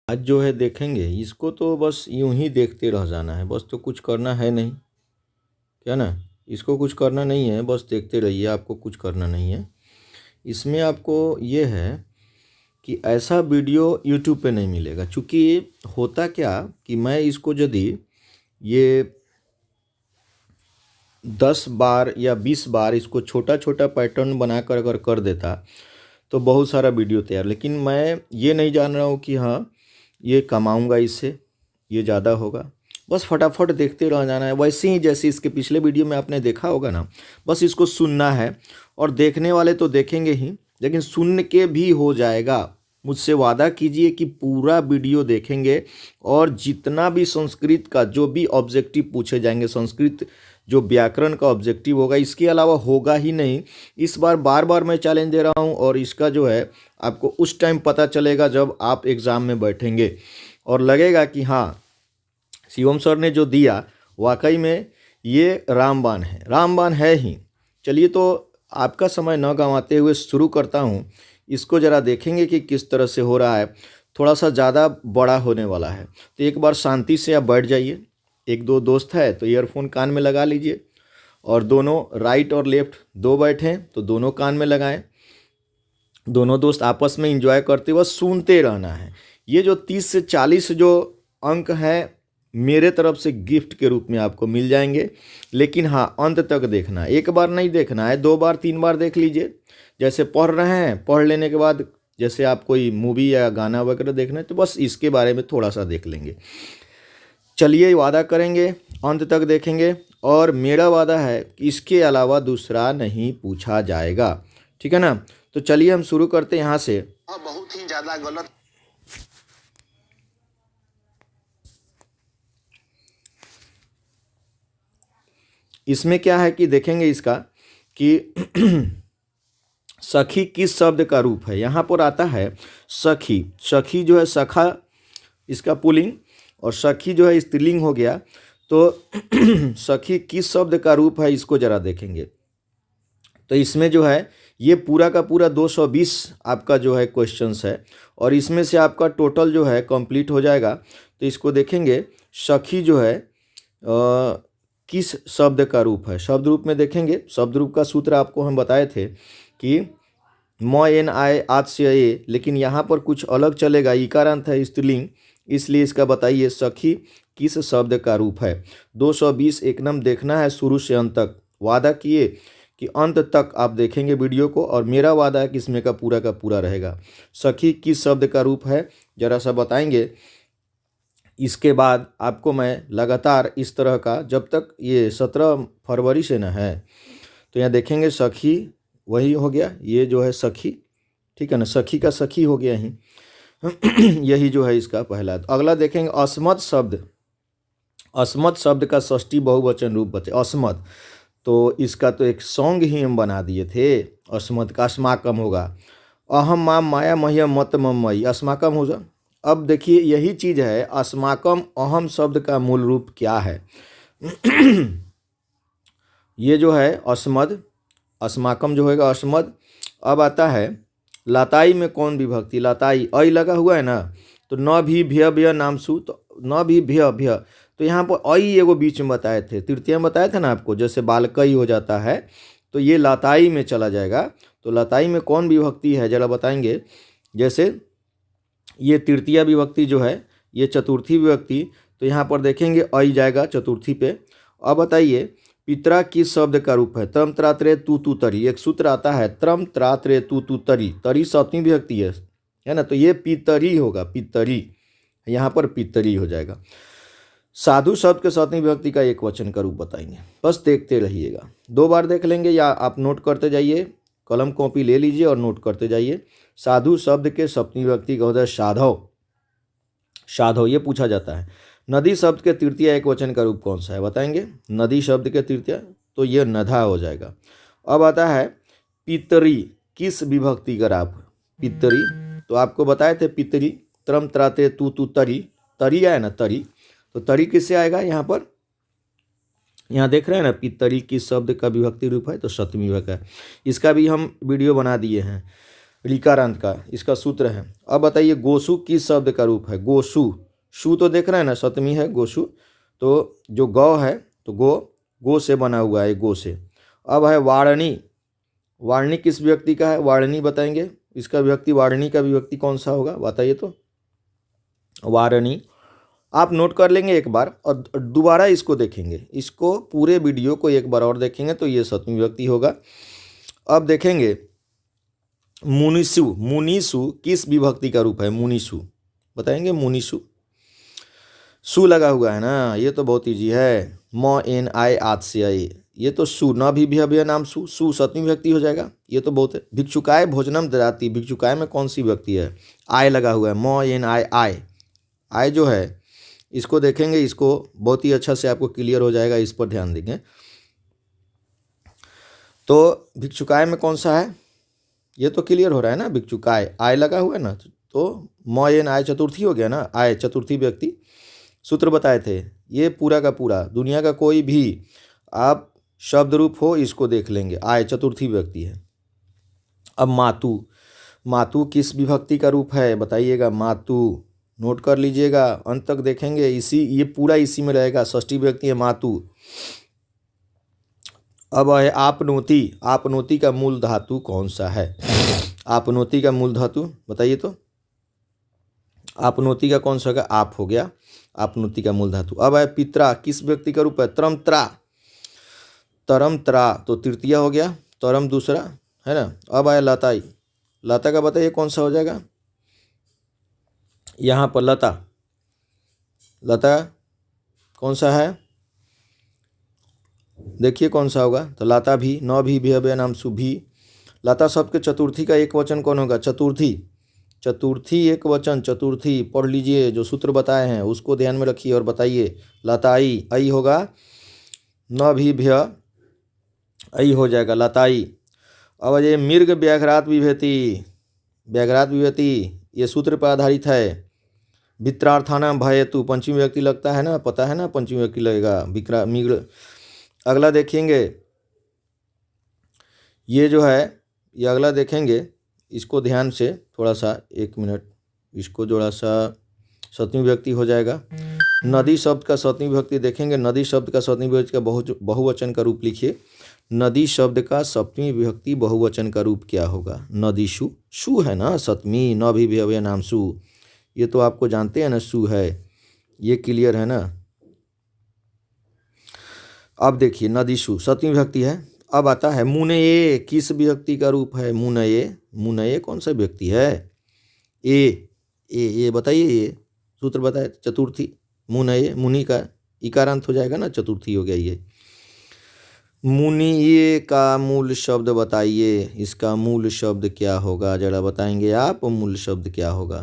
आज जो है देखेंगे इसको, तो बस यूं ही देखते रह जाना है, बस तो कुछ करना है नहीं, क्या ना। इसको कुछ करना नहीं है, बस देखते रहिए, आपको कुछ करना नहीं है। इसमें आपको ये है कि ऐसा वीडियो यूट्यूब पे नहीं मिलेगा, क्योंकि होता क्या कि मैं इसको यदि ये 10 बार या 20 बार इसको छोटा छोटा पैटर्न बनाकर अगर कर देता तो बहुत सारा वीडियो तैयार। लेकिन मैं ये नहीं जान रहा हूँ कि हाँ ये कमाऊँगा इससे, ये ज़्यादा होगा। बस फटाफट देखते रह जाना है, वैसे ही जैसे इसके पिछले वीडियो में आपने देखा होगा ना। बस इसको सुनना है, और देखने वाले तो देखेंगे ही, लेकिन सुन के भी हो जाएगा। मुझसे वादा कीजिए कि पूरा वीडियो देखेंगे, और जितना भी संस्कृत का जो भी ऑब्जेक्टिव पूछे जाएंगे, संस्कृत जो व्याकरण का ऑब्जेक्टिव होगा, इसके अलावा होगा ही नहीं। इस बार बार मैं चैलेंज दे रहा हूँ, और इसका जो है आपको उस टाइम पता चलेगा जब आप एग्ज़ाम में बैठेंगे और लगेगा कि हाँ शिवम सर ने जो दिया वाकई में ये रामबाण है, रामबाण है ही। चलिए तो आपका समय न गंवाते हुए शुरू करता हूँ। इसको ज़रा देखेंगे कि किस तरह से हो रहा है। थोड़ा सा ज़्यादा बड़ा होने वाला है, तो एक बार शांति से आप बैठ जाइए। एक दो दोस्त है तो ईयरफोन कान में लगा लीजिए, और दोनों राइट और लेफ्ट दो बैठे तो दोनों कान में लगाएं। दोनों दोस्त आपस में एंजॉय करते हुए सुनते रहना है। ये जो 30 से 40 जो अंक हैं मेरे तरफ से गिफ्ट के रूप में आपको मिल जाएंगे, लेकिन हाँ अंत तक देखना है। एक बार नहीं देखना है, 2 बार 3 बार देख लीजिए। जैसे पढ़ रहे हैं, पढ़ लेने के बाद जैसे आप कोई मूवी या गाना वगैरह देखना है तो बस इसके बारे में थोड़ा सा देख लेंगे। चलिए वादा करेंगे अंत तक देखेंगे, और मेरा वादा है कि इसके अलावा दूसरा नहीं पूछा जाएगा, ठीक है ना। तो चलिए हम शुरू करते हैं यहाँ से। बहुत ही ज्यादा गलत। इसमें क्या है कि देखेंगे इसका कि सखी किस शब्द का रूप है। यहाँ पर आता है सखी। सखी जो है सखा इसका पुल्लिंग, और सखी जो है स्त्रीलिंग हो गया। तो सखी किस शब्द का रूप है इसको ज़रा देखेंगे। तो इसमें जो है ये पूरा का पूरा 220 आपका जो है क्वेश्चंस है, और इसमें से आपका टोटल जो है कंप्लीट हो जाएगा। तो इसको देखेंगे सखी जो है किस शब्द का रूप है। शब्द रूप में देखेंगे, शब्द रूप का सूत्र आपको हम बताए थे कि म एन आए आज से ए, लेकिन यहाँ पर कुछ अलग चलेगा। इकारांत है स्त्रीलिंग, इसलिए इसका बताइए सखी किस शब्द का रूप है। 220 एक नंबर देखना है शुरू से अंत तक। वादा किए कि अंत तक आप देखेंगे वीडियो को, और मेरा वादा है कि इसमें का पूरा रहेगा। सखी किस शब्द का रूप है जरा सा बताएंगे। इसके बाद आपको मैं लगातार इस तरह का, जब तक ये 17 फरवरी से ना है, तो यहाँ देखेंगे सखी वही हो गया, ये जो है सखी, ठीक है ना। सखी का सखी हो गया ही यही जो है इसका पहला। तो अगला देखेंगे अस्मत् शब्द। अस्मत् शब्द का षष्ठी बहुवचन रूप बचे अस्मत्। तो इसका तो एक सॉन्ग ही हम बना दिए थे। अस्मत् का अस्माकम होगा अहम माम माया मह्यम मत मई, अस्माकम होगा। अब देखिए यही चीज़ है, अस्माकम अहम शब्द का मूल रूप क्या है। ये जो है अस्मद, अस्माकम जो होगा अस्मद। अब आता है लताई में कौन विभक्ति, लताई ऐ लगा हुआ है ना, तो न भी भ्य भ्य नामसु, तो न भी भ्य भ्य, तो यहाँ पर ऐ एगो बीच में बताए थे, तृतीय में बताया था ना आपको, जैसे बालकई हो जाता है तो ये लताई में चला जाएगा। तो लताई में कौन विभक्ति है जरा बताएंगे। जैसे ये तृतीय विभक्ति जो है, ये चतुर्थी विभक्ति, तो यहाँ पर देखेंगे ऐ जाएगा चतुर्थी पे। अब बताइए पितरा किस शब्द का रूप है। त्रम त्रात्रे तू तरी, एक सूत्र आता है त्रम त्रात्रे तू तरी, तरी सप्तमी विभक्ति है ना, तो ये पितरी होगा, पितरी, यहाँ पर पितरी हो जाएगा। साधु शब्द के सप्तमी विभक्ति का एक वचन का रूप बताएंगे, बस देखते रहिएगा। 2 बार देख लेंगे, या आप नोट करते जाइए, कलम कॉपी ले लीजिए और नोट करते जाइए। साधु शब्द के सप्तमी विभक्ति का होता है साधव, साधव ये पूछा जाता है। नदी शब्द के तृतीय एक वचन का रूप कौन सा है बताएंगे। नदी शब्द के तृतीय, तो ये नधा हो जाएगा। अब आता है पितरी किस विभक्ति का रूप, पितरी, तो आपको बताए थे पितरी, त्रम त्राते तू तरी, तरी आया ना तरी, तो तरी किससे आएगा यहाँ पर, यहाँ देख रहे हैं ना पितरी किस शब्द का विभक्ति रूप है, तो सप्तमी विभक्ति है। इसका भी हम वीडियो बना दिए हैं। ऋकारांत का, इसका सूत्र है। अब बताइए गोसु किस शब्द का रूप है? गोसु, सु तो देख रहे हैं ना, सप्तमी है गोसु, तो जो गौ है तो गो से बना हुआ है, गो से। अब है वार्णी, वार्णी किस व्यक्ति का है? वार्णी बताएंगे, इसका विभक्ति, वार्णी का विभक्ति कौन सा होगा बताइए तो? वार्णी आप नोट कर लेंगे एक बार और दोबारा इसको देखेंगे, इसको पूरे वीडियो को एक बार और देखेंगे तो ये सप्तमी विभक्ति होगा। अब देखेंगे मुनिसु, मुनिसु किस विभक्ति का रूप है? मुनिसु बताएंगे, मुनिसु, सु लगा हुआ है ना, ये तो बहुत ईजी है, म एन आई आत से आई, ये तो सु, न भी भय नाम सु, सु सप्तमी विभक्ति हो जाएगा, ये तो बहुत है। भिक्षुकाय भोजनम ददाति, भिक्षुकाय में कौन सी विभक्ति है? आय लगा हुआ है, म एन आई आय, आय जो है इसको देखेंगे, इसको बहुत ही अच्छा से आपको क्लियर हो जाएगा, इस पर ध्यान देंगे। तो भिक्षुकाय में कौन सा है? ये तो क्लियर हो रहा है ना, भिक्षुकाय, आय लगा हुआ है ना, तो म एन आय चतुर्थी हो गया ना, आय चतुर्थी व्यक्ति। सूत्र बताए थे, ये पूरा का पूरा दुनिया का कोई भी आप शब्द रूप हो इसको देख लेंगे, आय चतुर्थी व्यक्ति है। अब मातु, मातु किस विभक्ति का रूप है बताइएगा? मातु नोट कर लीजिएगा, अंत तक देखेंगे, इसी ये पूरा इसी में रहेगा, षष्ठी व्यक्ति है मातु। अब है आपनोति, आपनोति का मूल धातु कौन सा है? आपनोति का मूल धातु बताइए तो? आपनोति का कौन सा होगा? आप हो गया आपनोति का मूल धातु। अब है पित्रा किस व्यक्ति का रूप है? तरमत्रा, तरमत्रा तो तृतीय हो गया, तरम दूसरा है ना। अब आया लताई, लता का बताइए कौन सा हो जाएगा? यहाँ पर लता, लता कौन सा है देखिए कौन सा होगा? तो लता भी, न भी भय नाम सु भी। लता शब्द के चतुर्थी का एक वचन कौन होगा? चतुर्थी, चतुर्थी एक वचन, चतुर्थी पढ़ लीजिए, जो सूत्र बताए हैं उसको ध्यान में रखिए और बताइए। लताई, आई होगा, न भी भय आई हो जाएगा, लताई। अब ये मृग व्याघ्रात विभेति, व्याघ्रात विभेति ये सूत्र पर आधारित है। वित्रार्थानाम भयतु पंचमी व्यक्ति लगता है ना, पता है ना, पंचमी व्यक्ति लगेगा विक्रा मृग। अगला देखेंगे, ये जो है ये अगला देखेंगे, इसको ध्यान से थोड़ा सा, एक मिनट, इसको थोड़ा सा सप्तमी विभक्ति हो जाएगा। नदी शब्द का सप्तमी विभक्ति देखेंगे, नदी शब्द का सप्तमी विभक्ति का बहुवचन का रूप लिखिए। नदी शब्द का सप्तमी विभक्ति बहुवचन का रूप क्या होगा? नदीषु, सु है ना सप्तमी, न भी भय नाम सु, ये तो आपको जानते हैं ना, सु है, ये क्लियर है ना। अब देखिए नदीषु सप्तमी विभक्ति है। अब आता है मुनये, किस विभक्ति का रूप है? मुनये, मुनये कौन सा विभक्ति है? ये बताइए, ये सूत्र बताए, चतुर्थी, मुनये, मुनि का इकारांत हो जाएगा ना, चतुर्थी हो गया ये। मुनिये का मूल शब्द बताइए, इसका मूल शब्द क्या होगा जरा बताएंगे आप? मूल शब्द क्या होगा?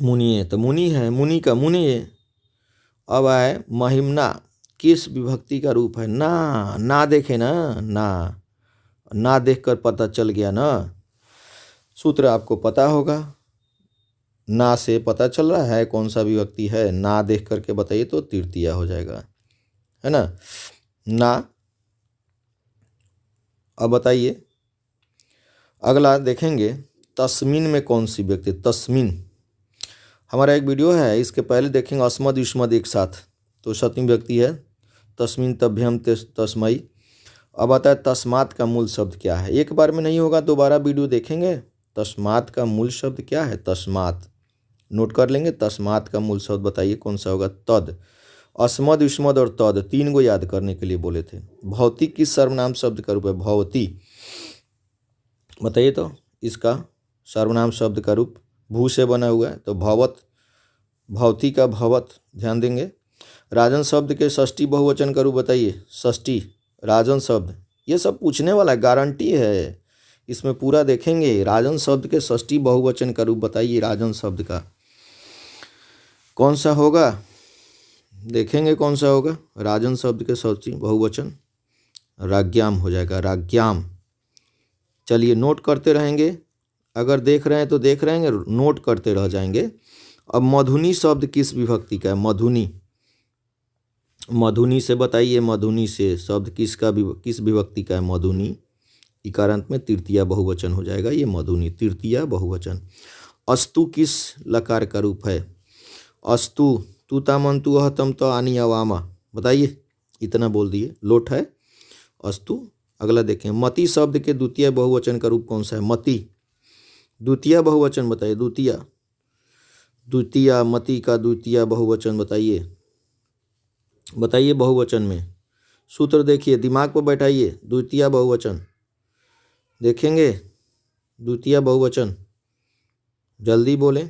मुनिये तो मुनि है, मुनि का मुनिये। अब आए महिमना, किस विभक्ति का रूप है? ना, ना देखे ना, ना, ना देखकर पता चल गया ना, सूत्र आपको पता होगा, ना से पता चल रहा है कौन सा विभक्ति है, ना देख करके बताइए तो तृतीया हो जाएगा, है ना, ना। अब बताइए अगला देखेंगे, तस्मिन में कौन सी व्यक्ति? तस्मिन हमारा एक वीडियो है, इसके पहले देखेंगे अस्मद युष्मद एक साथ, तो सप्तमी व्यक्ति है, तस्मिन तभ्यम तस्मई। अब आता है तस्मात का मूल शब्द क्या है? एक बार में नहीं होगा, दोबारा वीडियो देखेंगे। तस्मात का मूल शब्द क्या है? तस्मात नोट कर लेंगे, तस्मात का मूल शब्द बताइए कौन सा होगा? तद। अस्मद युष्मद और तद तीन को याद करने के लिए बोले थे। भौतिक किस सर्वनाम शब्द का रूप है? भवती बताइए तो, इसका सर्वनाम शब्द का रूप भू से बना हुआ है, तो भवत, भवती का भवत ध्यान देंगे। राजन शब्द के षष्ठी बहुवचन का रूप बताइए। षष्ठी राजन शब्द, ये सब पूछने वाला है, गारंटी है, इसमें पूरा देखेंगे। राजन शब्द के षष्ठी बहुवचन का रूप बताइए, राजन शब्द का कौन सा होगा? देखेंगे कौन सा होगा राजन शब्द के षष्ठी बहुवचन? राज्ञाम हो जाएगा, राज्ञाम। चलिए नोट करते रहेंगे, अगर देख रहे हैं तो देख रहेंगे, नोट करते रह जाएंगे। अब मधुनी शब्द किस विभक्ति का है? मधुनी, मधुनी से बताइए, मधुनी से शब्द किस विभक्ति का है? मधुनी, इकारांत में तृतीया बहुवचन हो जाएगा, ये मधुनी तृतीया बहुवचन। अस्तु किस लकार का रूप है? अस्तु तूतामंतु अहतम तो आनी अवामा, बताइए, इतना बोल दिए, लोट है अस्तु। अगला देखें, मति शब्द के द्वितीय बहुवचन का रूप कौन सा है? मति द्वितीय बहुवचन बताइए, द्वितीय मति का द्वितीय बहुवचन बताइए, बताइए बहुवचन में सूत्र देखिए, दिमाग पर बैठाइए। द्वितीय बहुवचन देखेंगे, द्वितीय बहुवचन जल्दी बोलें,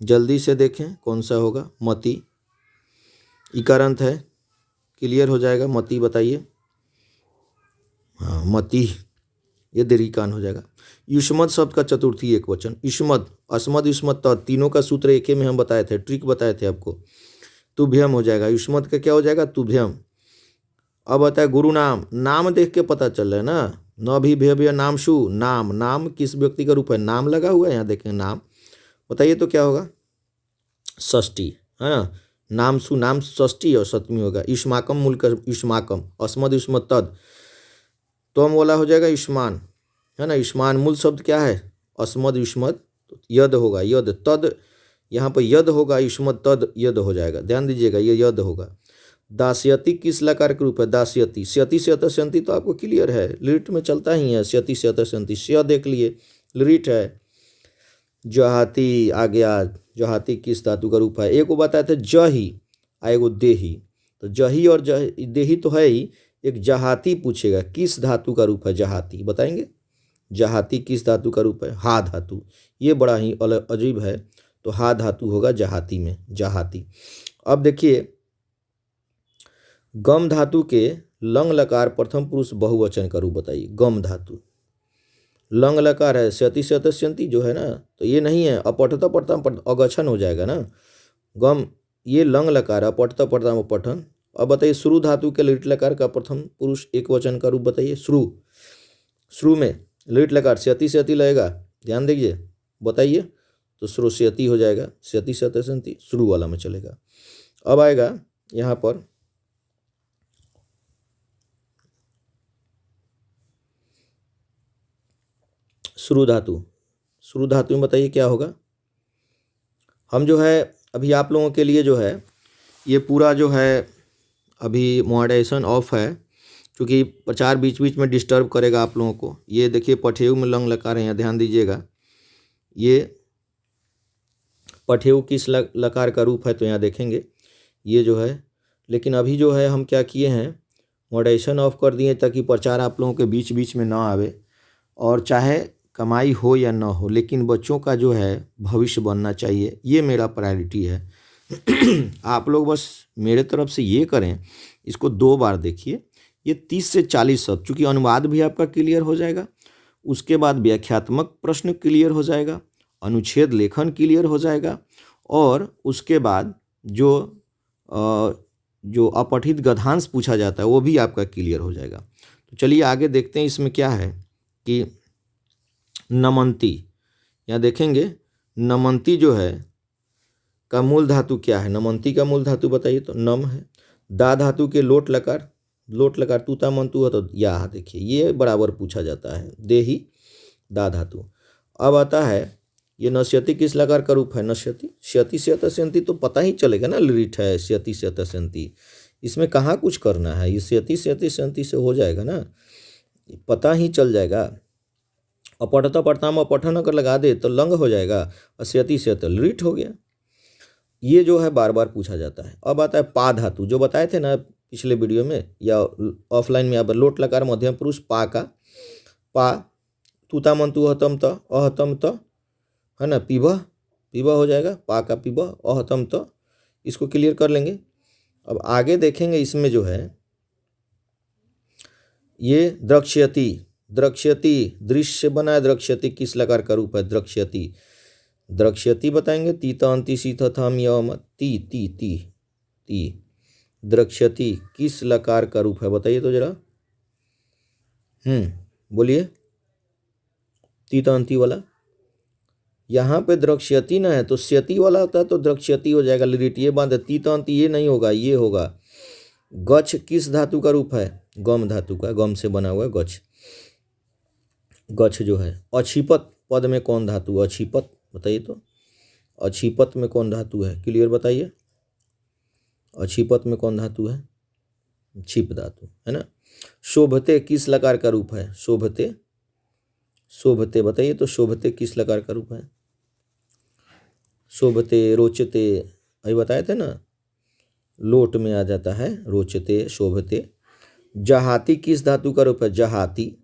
जल्दी से देखें कौन सा होगा। मति इकारांत है, क्लियर हो जाएगा। मति बताइए, हाँ मति, ये दीर्घिकान हो जाएगा। युष्मद शब्द का चतुर्थी एक वचन, युष्मद अस्मद युष्मद तत्, तीनों का सूत्र एक ही में हम बताए थे, ट्रिक बताए थे आपको। तुभ्यम हो जाएगा, युष्मद का क्या हो जाएगा? तुभ्यम। अब बताए गुरु नाम, नाम देख के पता चल रहा है ना, न भी भय नाम शु, नाम, नाम किस व्यक्ति का रूप है? नाम लगा हुआ है यहाँ देखें, नाम, बताइए तो क्या होगा? षष्ठी है ना, नाम सु, नाम षष्ठी और सप्तमी होगा। युष्माकम मूल का युष्माकम, अस्मद युष्मद तद, तो हम बोला हो जाएगा युष्मान, है ना। युष्मान मूल शब्द क्या है? अस्मद युष्मद, यद होगा, यद तद, यहाँ पर यद होगा, युष्मद तद यद हो जाएगा, ध्यान दीजिएगा, ये यद होगा। दास्यति किस लकार के रूप है? दास्यति, स्यति से अतस्यंति तो आपको क्लियर है, लिट में चलता ही है, स्यति से अतस्यंति, स्या देख लिए, लिट है। जहाती आ गया, जहाती किस धातु का रूप है? एक को बताए थे जही, एगो देही, तो जही और देही तो है ही, एक जहाती पूछेगा, किस धातु का रूप है जहाती, बताएंगे। जहाती किस धातु का रूप है? हा धातु, ये बड़ा ही अजीब है, तो हा धातु होगा जहाती में, जहाती। अब देखिए, गम धातु के लंग लकार प्रथम पुरुष बहुवचन का रूप बताइए। गम धातु लंग लकार है, स्यति से अतस्यंति जो है ना, तो ये नहीं है, अपठता पठता अगछन हो जाएगा ना, गम ये लंग लकार, अपठता पठता अपठन। अब बताइए, श्रु धातु के लिट लकार का प्रथम पुरुष एक वचन का रूप बताइए। श्रु, श्रु में लिट लकार स्यति से अति लगेगा, ध्यान दीजिए, बताइए, तो श्रोष्यति हो जाएगा, स्यति से अतस्यंति श्रु वाला में चलेगा। अब आएगा यहाँ पर श्रु धातु, श्रु धातु में बताइए क्या होगा। हम जो है अभी आप लोगों के लिए जो है ये पूरा जो है अभी मॉडरेशन ऑफ है, क्योंकि प्रचार बीच बीच में डिस्टर्ब करेगा आप लोगों को। ये देखिए पठेऊ में लंग लकार है, यहाँ ध्यान दीजिएगा, ये पठेऊ किस लकार का रूप है, तो यहाँ देखेंगे ये जो है। लेकिन अभी जो है हम क्या किए हैं, मॉडरेशन ऑफ कर दिए ताकि प्रचार आप लोगों के बीच बीच में ना आवे, और चाहे कमाई हो या ना हो, लेकिन बच्चों का जो है भविष्य बनना चाहिए, ये मेरा प्रायोरिटी है। आप लोग बस मेरे तरफ से ये करें, इसको 2 बार देखिए, ये 30 से 40 शब्द, चूँकि अनुवाद भी आपका क्लियर हो जाएगा, उसके बाद व्याख्यात्मक प्रश्न क्लियर हो जाएगा, अनुच्छेद लेखन क्लियर हो जाएगा, और उसके बाद जो अपठित गद्यांश पूछा जाता है वो भी आपका क्लियर हो जाएगा। तो चलिए आगे देखते हैं, इसमें क्या है कि नमंती, यहाँ देखेंगे नमंती जो है का मूल धातु क्या है? नमंती का मूल धातु बताइए, तो नम है। दा धातु के लोट लकार, लोट लकार तूता मंतु है, तो या देखिए ये बराबर पूछा जाता है, देही दा धातु। अब आता है ये नश्यति किस लकार का रूप है? नश्यति, स्यति से अतस्यंति तो पता ही चलेगा ना, लिट है, स्यति से अतस्यंति, इसमें कहाँ कुछ करना है, ये स्यति से अतस्यंति से हो जाएगा ना, पता ही चल जाएगा। अपठता पठता में अपठन अगर लगा दे तो लंग हो जाएगा, और स्यति से तो लिट हो गया। ये जो है बार बार पूछा जाता है। अब आता है पा धातु, जो बताए थे ना पिछले वीडियो में या ऑफलाइन में, अब लोट लकार मध्यम पुरुष पा का, पा तूता मंतु अहतम त, अहतम त है ना, पिबह, पिबह हो जाएगा, पा का पिबह, अहतम त, इसको क्लियर कर लेंगे। अब आगे देखेंगे, इसमें जो है ये द्रक्ष्यति, द्रक्ष्यति दृश्य बना है, द्रक्ष्यति किस लकार का रूप है? द्रक्ष्यति, द्रक्ष्यति बताएंगे, तीता अंति सीता थम यम ती ती ती ती, द्रक्ष्यति किस लकार का रूप है बताइए तो जरा, बोलिए, तीता अंति वाला, यहाँ पे द्रक्ष्यति ना है तो स्यति वाला होता है, तो द्रक्ष्यति हो जाएगा, लिट ये बांध, तीता अंति ये नहीं होगा, ये होगा। गच्छ किस धातु का रूप है? गम धातु का, गम से बना हुआ गच्छ, गच्छ जो है। अछीपत पद में कौन धातु? अछीपत बताइए तो, अछीपत में कौन धातु है? क्लियर बताइए, अछीपत में कौन धातु है? छिप धातु है ना। शोभते किस लकार का रूप है? शोभते, शोभते बताइए तो, शोभते किस लकार का रूप है? शोभते, रोचते अभी बताए थे ना, लोट में आ जाता है रोचते, शोभते। जहाती किस धातु का रूप है? जहाती,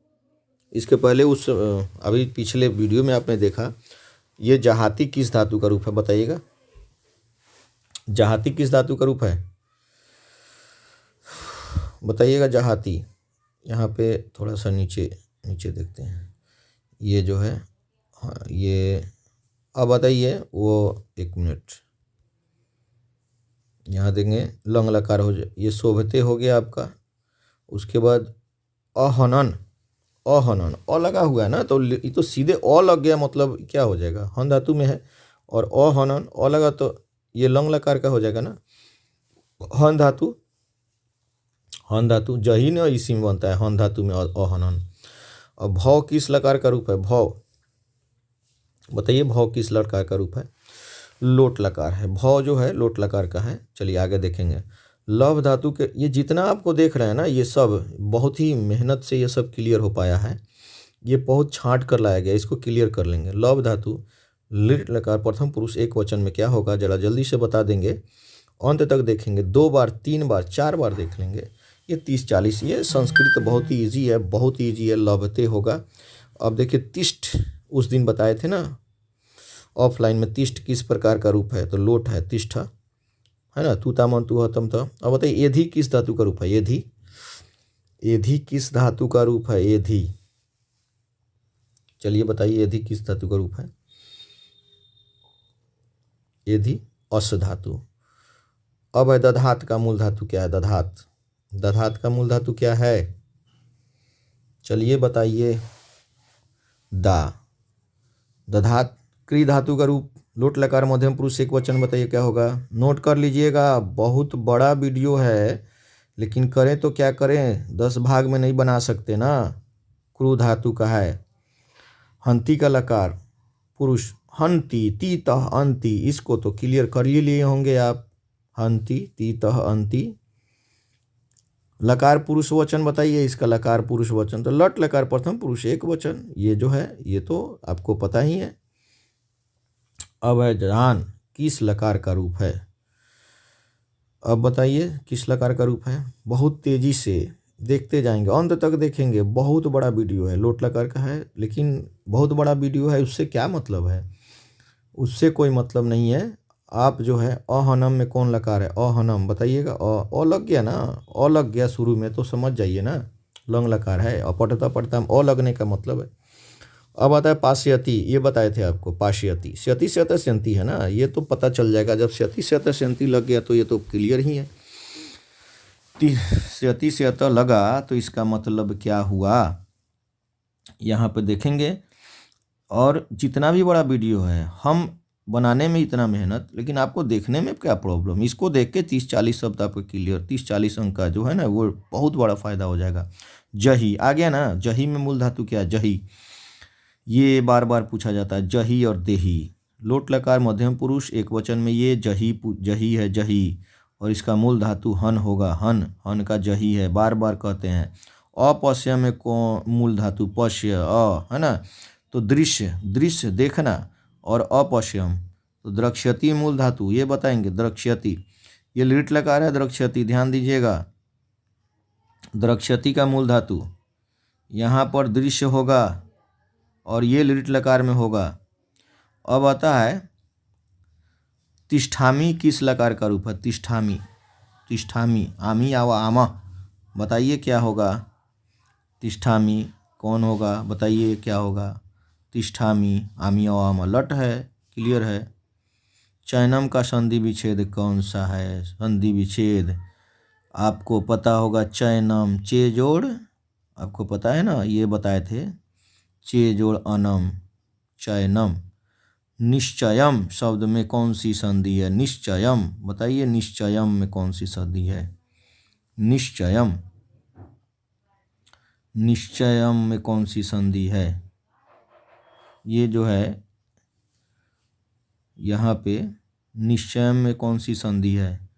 इसके पहले उस अभी पिछले वीडियो में आपने देखा, ये जहाती किस धातु का रूप है बताइएगा। जहाती किस धातु का रूप है बताइएगा। जहाती, यहाँ पे थोड़ा सा नीचे नीचे देखते हैं, ये जो है, हाँ ये, अब बताइए वो, एक मिनट, यहाँ देंगे लंग लकार हो जाए, ये शोभते हो गया आपका। उसके बाद अहनन, अहनन अ लगा हुआ है ना, तो ये तो सीधे अ लग गया, मतलब क्या हो जाएगा? हन धातु में है, और अहनन अ लगा तो ये लंग लकार का हो जाएगा ना। हन धातु, हन धातु जही न इसी में बनता है, हन धातु में अहनन। और भव किस लकार का रूप है? भव बताइए, भव किस लकार का रूप है? लोट लकार है। भव जो है लोट लकार का है। चलिए आगे देखेंगे। लव धातु के, ये जितना आपको देख रहे हैं ना, ये सब बहुत ही मेहनत से ये सब क्लियर हो पाया है, ये बहुत छांट कर लाया गया, इसको क्लियर कर लेंगे। लव धातु लिट लकार प्रथम पुरुष एक वचन में क्या होगा, जरा जल्दी से बता देंगे, अंत तक देखेंगे, 2 बार 3 बार 4 बार देख लेंगे। ये 30-40, ये संस्कृत बहुत ही ईजी है, बहुत ही ईजी है। लभते होगा। अब देखिए तिष्ठ, उस दिन बताए थे ना ऑफलाइन में, तिष्ठ किस प्रकार का रूप है? तो लोट है, तिष्ठ है ना। तू तामन तू हतम था। अब बताइए एधी किस धातु का रूप है? एधी, एधी किस धातु का रूप है? एधी, चलिए बताइए एधी किस धातु का रूप है? एधी अस धातु। अब है दधात का मूल धातु क्या है? दधात, दधात का मूल धातु क्या है? चलिए बताइए। दा। दधात क्री धातु का रूप, लोट लकार मध्यम पुरुष एक वचन, बताइए क्या होगा? नोट कर लीजिएगा, बहुत बड़ा वीडियो है, लेकिन करें तो क्या करें, 10 भाग में नहीं बना सकते ना। क्रू धातु का है। हंती का लकार पुरुष, हंती, तीतः अंति, इसको तो क्लियर कर ही लिए होंगे आप। हंती, तीतः अंति। लकार पुरुष वचन बताइए, इसका लकार पुरुष वचन, तो लट लकार प्रथम पुरुष एक वचन, ये जो है ये तो आपको पता ही है। अब है जान किस लकार का रूप है? अब बताइए किस लकार का रूप है? बहुत तेजी से देखते जाएंगे, अंत तक देखेंगे, बहुत बड़ा वीडियो है। लोट लकार का है, लेकिन बहुत बड़ा वीडियो है, उससे क्या मतलब है? उससे कोई मतलब नहीं है। आप जो है अहनम में कौन लकार है? अहनम बताइएगा। अ लग गया ना, अ लग गया शुरू में, तो समझ जाइए ना, लंग लकार है। और पढ़ता पढ़ता अ लगने का मतलब है। अब आता है पाश्यति, ये बताए थे आपको, पाश्यति, स्यति स्यत स्यंती है ना, ये तो पता चल जाएगा। जब स्यति स्यत स्यंती लग गया तो ये तो क्लियर ही है। स्यति स्यत लगा तो इसका मतलब क्या हुआ, यहाँ पे देखेंगे। और जितना भी बड़ा वीडियो है, हम बनाने में इतना मेहनत, लेकिन आपको देखने में क्या प्रॉब्लम? इसको देख के 30-40 शब्द आपको क्लियर, 30-40 अंक का जो है ना, वो बहुत बड़ा फायदा हो जाएगा। जही आ गया ना, जही में मूल धातु क्या है? जही, ये बार बार पूछा जाता है। जही और देही, लोट लकार मध्यम पुरुष एक वचन में, ये जही जही है, जही, और इसका मूल धातु हन होगा, हन, हन का जही है, बार बार कहते हैं। अपश्य में कौन मूल धातु? पश्य, है ना। तो दृश्य, दृश्य देखना, और अपश्यम तो द्रक्ष्यति मूल धातु, ये बताएंगे। द्रक्ष्यति, ये लिट लकार है, द्रक्ष्यति, ध्यान दीजिएगा। द्रक्ष्यति का मूल धातु यहाँ पर दृश्य होगा, और ये लिट लकार में होगा। अब आता है तिष्ठामी किस लकार का रूप है? तिष्ठामी, तिष्ठामी, आमी या आमा, बताइए क्या होगा? तिष्ठामी कौन होगा? बताइए क्या होगा? तिष्ठामी, आमी और आमा, लट है, क्लियर है। चैनम का संधि विच्छेद कौन सा है? संधि विच्छेद आपको पता होगा, चैनम, चे जोड़, आपको पता है ना, ये बताए थे, चे जोड़ अनम, चैनम। निश्चयम शब्द में कौन सी संधि है? निश्चयम, बताइए निश्चयम में कौन सी संधि है? निश्चयम, निश्चयम में कौन सी संधि है? ये जो है यहाँ पे निश्चयम में कौन सी संधि है,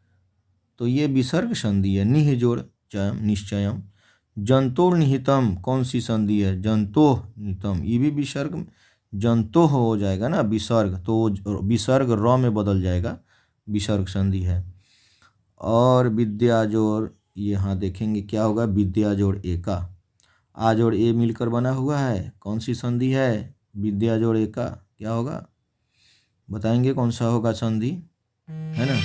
तो ये विसर्ग संधि है, निह जोड़ चयम निश्चयम। जंतोर निहितम कौन सी संधि है, जंतोह निहितम, ये भी विसर्ग, जंतोह हो जाएगा ना विसर्ग, तो विसर्ग र में बदल जाएगा, विसर्ग संधि है। और विद्या जोड़, यहाँ देखेंगे क्या होगा, विद्या जोड़ एका, आ जोड़ ए मिलकर बना हुआ है, कौन सी संधि है, विद्या जोड़ एका, क्या होगा बताएंगे कौन सा होगा संधि, है ना।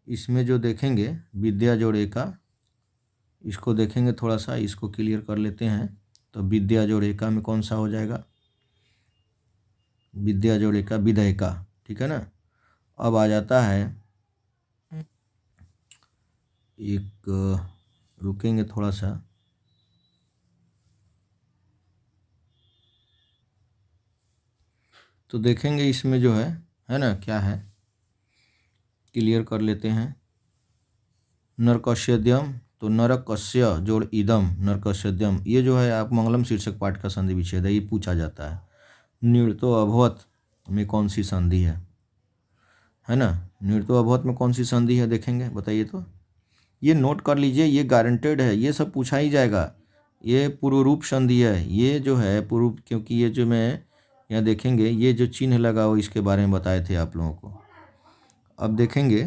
इसमें जो देखेंगे विद्या जोड़ एका, इसको देखेंगे थोड़ा सा, इसको क्लियर कर लेते हैं। तो विद्या जोड़ एका में कौन सा हो जाएगा, विद्या जोड़ एका विधेयका, ठीक है ना। अब आ जाता है एक, रुकेंगे थोड़ा सा, तो देखेंगे इसमें जो है ना क्या है, क्लियर कर लेते हैं। नरकस्यद्यम, तो नरकस्य जोड़ इदम नरकस्यद्यम, ये जो है आप मंगलम शीर्षक पाठ का संधि विच्छेद है, ये पूछा जाता है। निर्तो अभवत में कौन सी संधि है ना, निर्तो अभवत में कौन सी संधि है देखेंगे, बताइए तो, ये नोट कर लीजिए, ये गारंटेड है, ये सब पूछा ही जाएगा। ये पूर्व रूप संधि है, ये जो है पूर्व, क्योंकि ये जो मैं यहाँ देखेंगे ये जो चिन्ह लगा हो इसके बारे में बताए थे आप लोगों को। अब देखेंगे,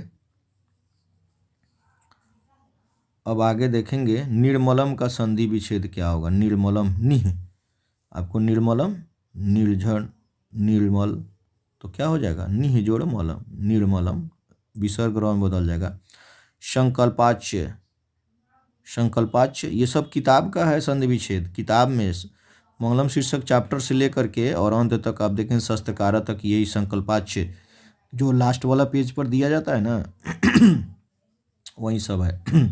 अब आगे देखेंगे निर्मलम का संधि विच्छेद क्या होगा, निर्मलम निह, आपको निर्मलम निर्झर निर्मल, तो क्या हो जाएगा निह जोड़ मलम, निर्मलम, विसर्ग र में बदल जाएगा। संकल्पाच्य, संकल्पाच्य ये सब किताब का है संधि विच्छेद, किताब में मंगलम शीर्षक चैप्टर से लेकर के और अंत तक आप देखें शस्त्रकारा तक यही संकल्पाच्य जो लास्ट वाला पेज पर दिया जाता है ना वही सब है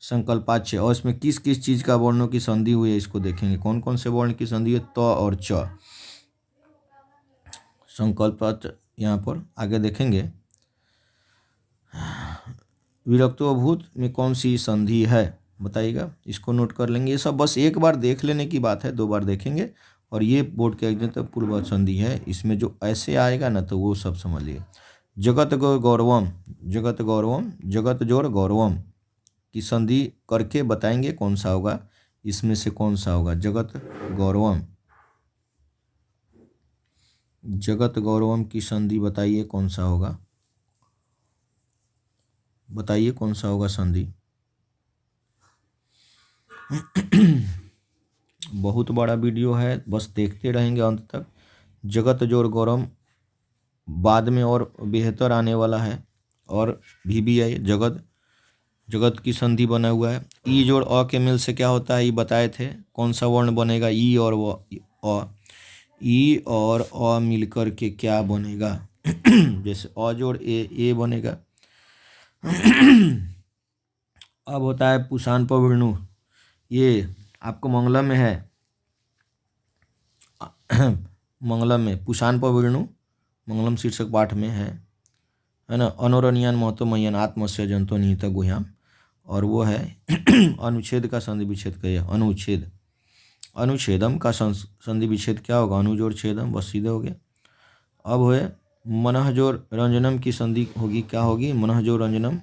संकल्पाच्य। और इसमें किस किस चीज़ का वर्णों की संधि हुई है इसको देखेंगे, कौन कौन से वर्ण की संधि है, त और च, संकल्पाच्य। यहाँ पर आगे देखेंगे विरक्तोभूत में कौन सी संधि है बताइएगा, इसको नोट कर लेंगे। ये सब बस एक बार देख लेने की बात है, दो बार देखेंगे। और ये बोर्ड के एग्जाम तक पूर्व संधि है, इसमें जो ऐसे आएगा ना तो वो सब समझिए। जगत गौरवम, जगत गौरवम, जगत जोड़ गौरवम की संधि करके बताएंगे कौन सा होगा, इसमें से कौन सा होगा, जगत गौरवम, जगत गौरवम की संधि बताइए कौन सा होगा, बताइए कौन सा होगा संधि। बहुत बड़ा वीडियो है, बस देखते रहेंगे अंत तक। जगत जोड़ गौरम बाद में और बेहतर आने वाला है, और भी है जगत, जगत की संधि बना हुआ है। ई जोड़ अ के मिल से क्या होता है ये बताए थे, कौन सा वर्ण बनेगा, ई और अ, ई और अ मिलकर के क्या बनेगा जैसे अ जोड़ ए बनेगा। अब होता है पुषान पविणु, ये आपको मंगलम में है मंगलम में पुषान पविणु मंगलम शीर्षक पाठ में है ना। अनोरनियान महतो मयन आत्मस्य जंतो निहित गुह्याम, और वो है अनुच्छेद का संधि विच्छेद कहिए, अनुच्छेद, अनुच्छेदम का संधि विच्छेद क्या होगा, अनुजोड़ छेदम, बस सीधे हो गया। अब है मनः जोड़ रंजनम की संधि होगी, क्या होगी, मनः जोड़ रंजनम,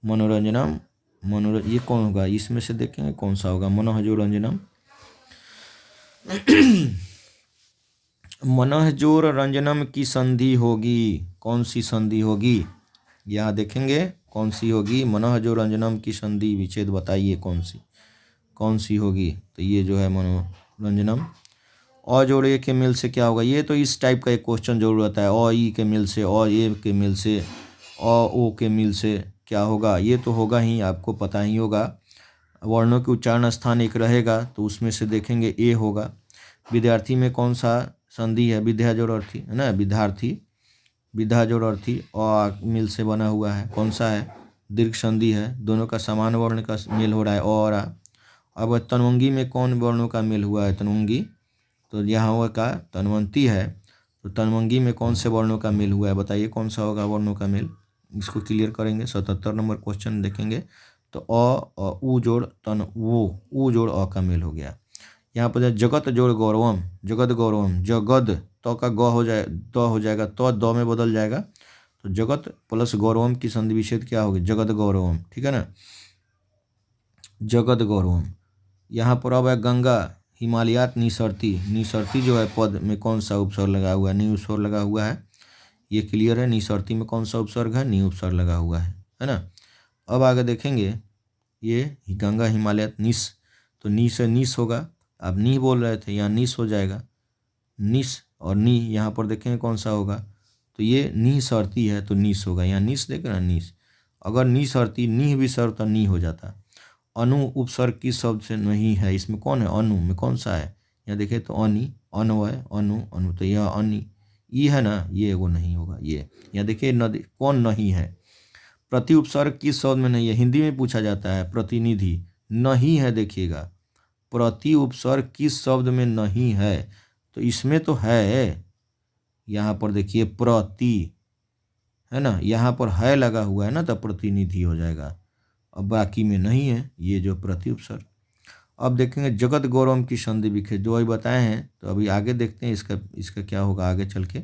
मनोरंजनम, ये कौन होगा, इसमें से देखेंगे कौन सा होगा, मनः जोड़ रंजनम मनः जोड़ रंजनम की संधि होगी, कौन सी संधि होगी, यहाँ देखेंगे कौन सी होगी, मनः जोड़ रंजनम की संधि विच्छेद बताइए कौन सी होगी। तो ये जो है मनोरंजनम, अ जोड़ ए के मिल से क्या होगा, ये तो इस टाइप का एक क्वेश्चन जरूर आता है, अ ई के मिल से, अ ए के मिल से, अ ओ के मिल से क्या होगा, ये तो होगा ही, आपको पता ही होगा। वर्णों के उच्चारण स्थान एक रहेगा तो उसमें से देखेंगे ए होगा। विद्यार्थी में कौन सा संधि है, विद्या जोड़ अर्थी है ना, विद्यार्थी, विद्या जोड़ अर्थी अ मिल से बना हुआ है, कौन सा है, दीर्घ संधि है, दोनों का समान वर्ण का मेल हो रहा है और आ। अब तनवंगी में कौन वर्णों का मेल हुआ है, तनवंगी, तो यहाँ का तनवंती है, तो तनवंगी में कौन से वर्णों का मेल हुआ है बताइए कौन सा होगा वर्णों का मेल, इसको क्लियर करेंगे। 77 नंबर क्वेश्चन देखेंगे तो अ उ जोड़ तन वो, उ जोड़ अ का मेल हो गया। यहाँ पर जगत जोड़ गौरवम, जगत गौरवम, जगद तो का ग हो जाए, द हो जाएगा, तो द में बदल जाएगा, तो जगत प्लस गौरवम की संधि विच्छेद क्या होगी, जगत गौरवम, ठीक है ना, जगत गौरवम। यहाँ पर अब है गंगा हिमालयात निसरती, निसरती जो है पद में कौन सा उपसर्ग लगा हुआ है, नी उपसर्ग लगा हुआ है, ये क्लियर है। निसरती में कौन सा उपसर्ग है, नी उपसर्ग लगा हुआ है ना। अब आगे देखेंगे ये गंगा हिमालयात निस, तो नी से निस होगा, आप नी बोल रहे थे, यहाँ निस हो जाएगा, निस और नी यहाँ पर देखेंगे कौन सा होगा, तो ये नी सरती है तो निस होगा, यहाँ निस देख रहे हैं निस, अगर नी सरती नी भी सर तो नी हो जाता। अनु उपसर्ग किस शब्द से नहीं है, इसमें कौन है, अनु में कौन सा है, यहाँ देखें तो अनि, अनवय, अनु, अनु, तो यह अनि, ई है ना, ये वो नहीं होगा, ये यहाँ देखिए नदी कौन नहीं है। प्रति उपसर्ग किस शब्द में नहीं है, हिंदी में पूछा जाता है, प्रतिनिधि नहीं है, देखिएगा प्रति उपसर्ग किस शब्द में नहीं है, तो इसमें तो है, यहाँ पर देखिए प्रति है ना, यहाँ पर है लगा हुआ है ना, तो प्रतिनिधि हो जाएगा, अब बाकी में नहीं है, ये जो प्रति उपसर्ग। अब देखेंगे जगत गौरवम की संधि विच्छेद जो अभी बताए हैं, तो अभी आगे देखते हैं इसका क्या होगा आगे चल के।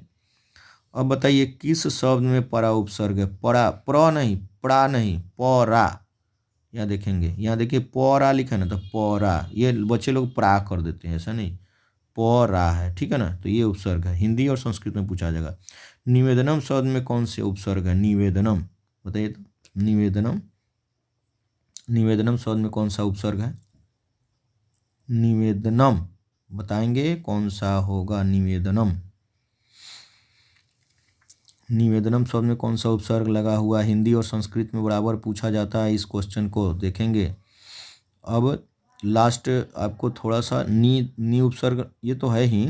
अब बताइए किस शब्द में परा उपसर्ग है, परा, प्र नहीं, पड़ा नहीं, परा, यहाँ देखेंगे, यहाँ देखिए परा लिखा है ना, तो परा, ये बच्चे लोग प्रा कर देते हैं, ऐसा नहीं, परा है, ठीक है ना, तो ये उपसर्ग है, हिंदी और संस्कृत में पूछा जाएगा। निवेदनम शब्द में कौन से उपसर्ग है, निवेदनम बताइए तो, निवेदनम, निवेदनम शब्द में कौन सा उपसर्ग है, निवेदनम बताएंगे कौन सा होगा, निवेदनम, निवेदनम शब्द में कौन सा उपसर्ग लगा हुआ है, हिंदी और संस्कृत में बराबर पूछा जाता है, इस क्वेश्चन को देखेंगे। अब लास्ट आपको थोड़ा सा नी उपसर्ग ये तो है ही,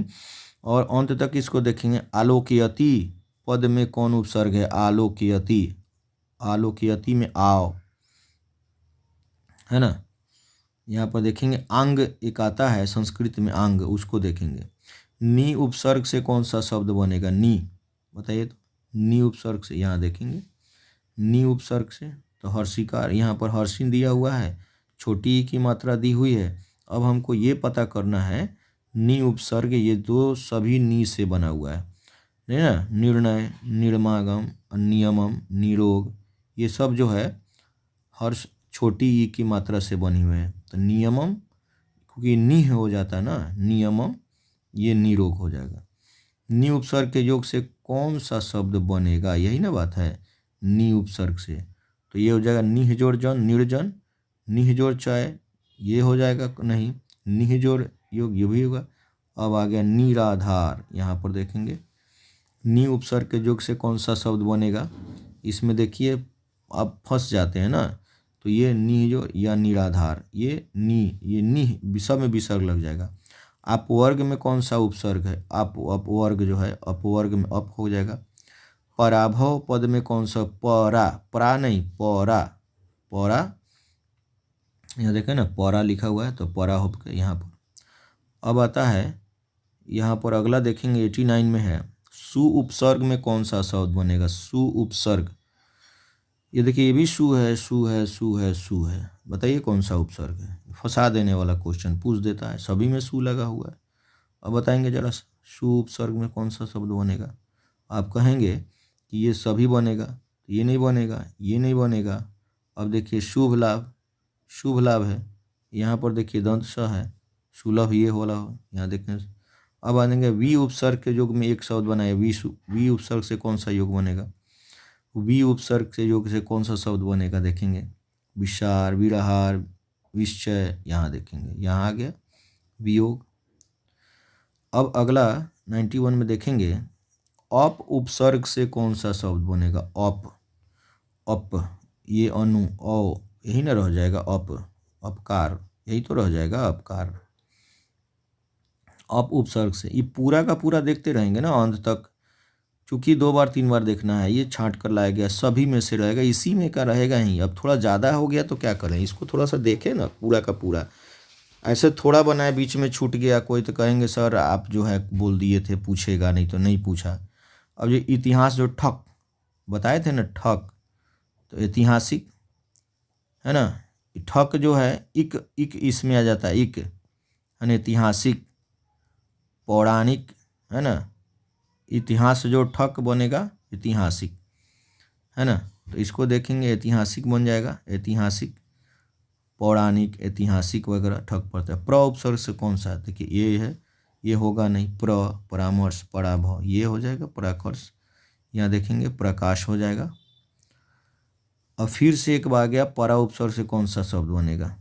और अंत तक इसको देखेंगे। आलोकयति पद में कौन उपसर्ग है, आलोकयति, आलोकयति में आओ है ना, यहाँ पर देखेंगे आंग एक आता है संस्कृत में आंग, उसको देखेंगे। नी उपसर्ग से कौन सा शब्द बनेगा, नी बताइए तो, नी उपसर्ग से, यहाँ देखेंगे नी उपसर्ग से, तो हर्षिकार, यहाँ पर हर्षिन दिया हुआ है, छोटी ई की मात्रा दी हुई है। अब हमको ये पता करना है नी उपसर्ग, ये दो सभी नी से बना हुआ है ना, निर्णय, निर्मागम, नियमम, निरोग, ये सब जो है हर्ष छोटी ई की मात्रा से बनी हुई है, तो नियमम क्योंकि नी हो जाता है ना, नियमम, ये निरोग हो जाएगा। नी उपसर्ग के योग से कौन सा शब्द बनेगा, यही ना बात है, नी उपसर्ग से, तो ये हो जाएगा निह जोड़ जन, निर्जन, निह जोड़ चय, ये हो जाएगा नहीं, निह जोड़ योग, ये भी होगा। अब आ गया निराधार, यहाँ पर देखेंगे नी उपसर्ग के योग से कौन सा शब्द बनेगा, इसमें देखिए आप फंस जाते हैं ना, तो ये नी जो या निराधार, ये नी सब में विसर्ग लग जाएगा। अपवर्ग में कौन सा उपसर्ग है, अपवर्ग जो है, अपवर्ग में अप हो जाएगा। पराभव पद में कौन सा, परा, परा नहीं, परा, परा, यहाँ देखें ना परा लिखा हुआ है, तो परा हो यहाँ पर। अब आता है यहाँ पर अगला देखेंगे 89 में है, सु उपसर्ग में कौन सा शब्द बनेगा, सु उपसर्ग, ये देखिए ये भी सु है, सु है, सु है, सु है, बताइए कौन सा उपसर्ग है, फंसा देने वाला क्वेश्चन पूछ देता है, सभी में सु लगा हुआ है। अब बताएंगे जरा सु उपसर्ग में कौन सा शब्द बनेगा, आप कहेंगे कि ये सभी बनेगा, ये नहीं बनेगा, ये नहीं बनेगा। अब देखिए शुभ लाभ, शुभ लाभ है, यहाँ पर देखिए दंत स है, सुलभ ये वाला हो, यहाँ देखें। अब आ जाएंगे वी उपसर्ग के योग में एक शब्द बनाए, वी उपसर्ग से कौन सा योग बनेगा, वी उपसर्ग से योग से कौन सा शब्द बनेगा, देखेंगे विशार, विरहार, विश्चय, यहाँ देखेंगे, यहाँ आ गया वियोग। अब अगला 91 में देखेंगे अप उपसर्ग से कौन सा शब्द बनेगा, अप, अप, ये अनु औ यही ना रह जाएगा, अप, अपकार, यही तो रह जाएगा अपकार। अप उपसर्ग से, ये पूरा का पूरा देखते रहेंगे ना अंत तक, चूँकि 2 बार 3 बार देखना है, ये छांट कर लाया गया, सभी में से रहेगा, इसी में का रहेगा ही। अब थोड़ा ज़्यादा हो गया तो क्या करें, इसको थोड़ा सा देखें ना पूरा का पूरा, ऐसे थोड़ा बनाए बीच में छूट गया कोई तो कहेंगे सर आप जो है बोल दिए थे, पूछेगा नहीं तो नहीं पूछा। अब ये इतिहास जो ठक बताए थे ना, ठक, तो ऐतिहासिक है ना, ठक जो है इक, इक इसमें आ जाता है, इक है ना, ऐतिहासिक, पौराणिक, है ना, इतिहास जो ठक बनेगा ऐतिहासिक, है ना, तो इसको देखेंगे ऐतिहासिक बन जाएगा, ऐतिहासिक, पौराणिक, ऐतिहासिक वगैरह ठक पड़ता है। प्र उपसर्ग से कौन सा है, देखिए ये है, ये होगा नहीं, परामर्श, पराभव, ये हो जाएगा पराकर्ष, यहाँ देखेंगे प्रकाश हो जाएगा। अब फिर से एक बार गया, परा उपसर्ग से कौन सा शब्द बनेगा,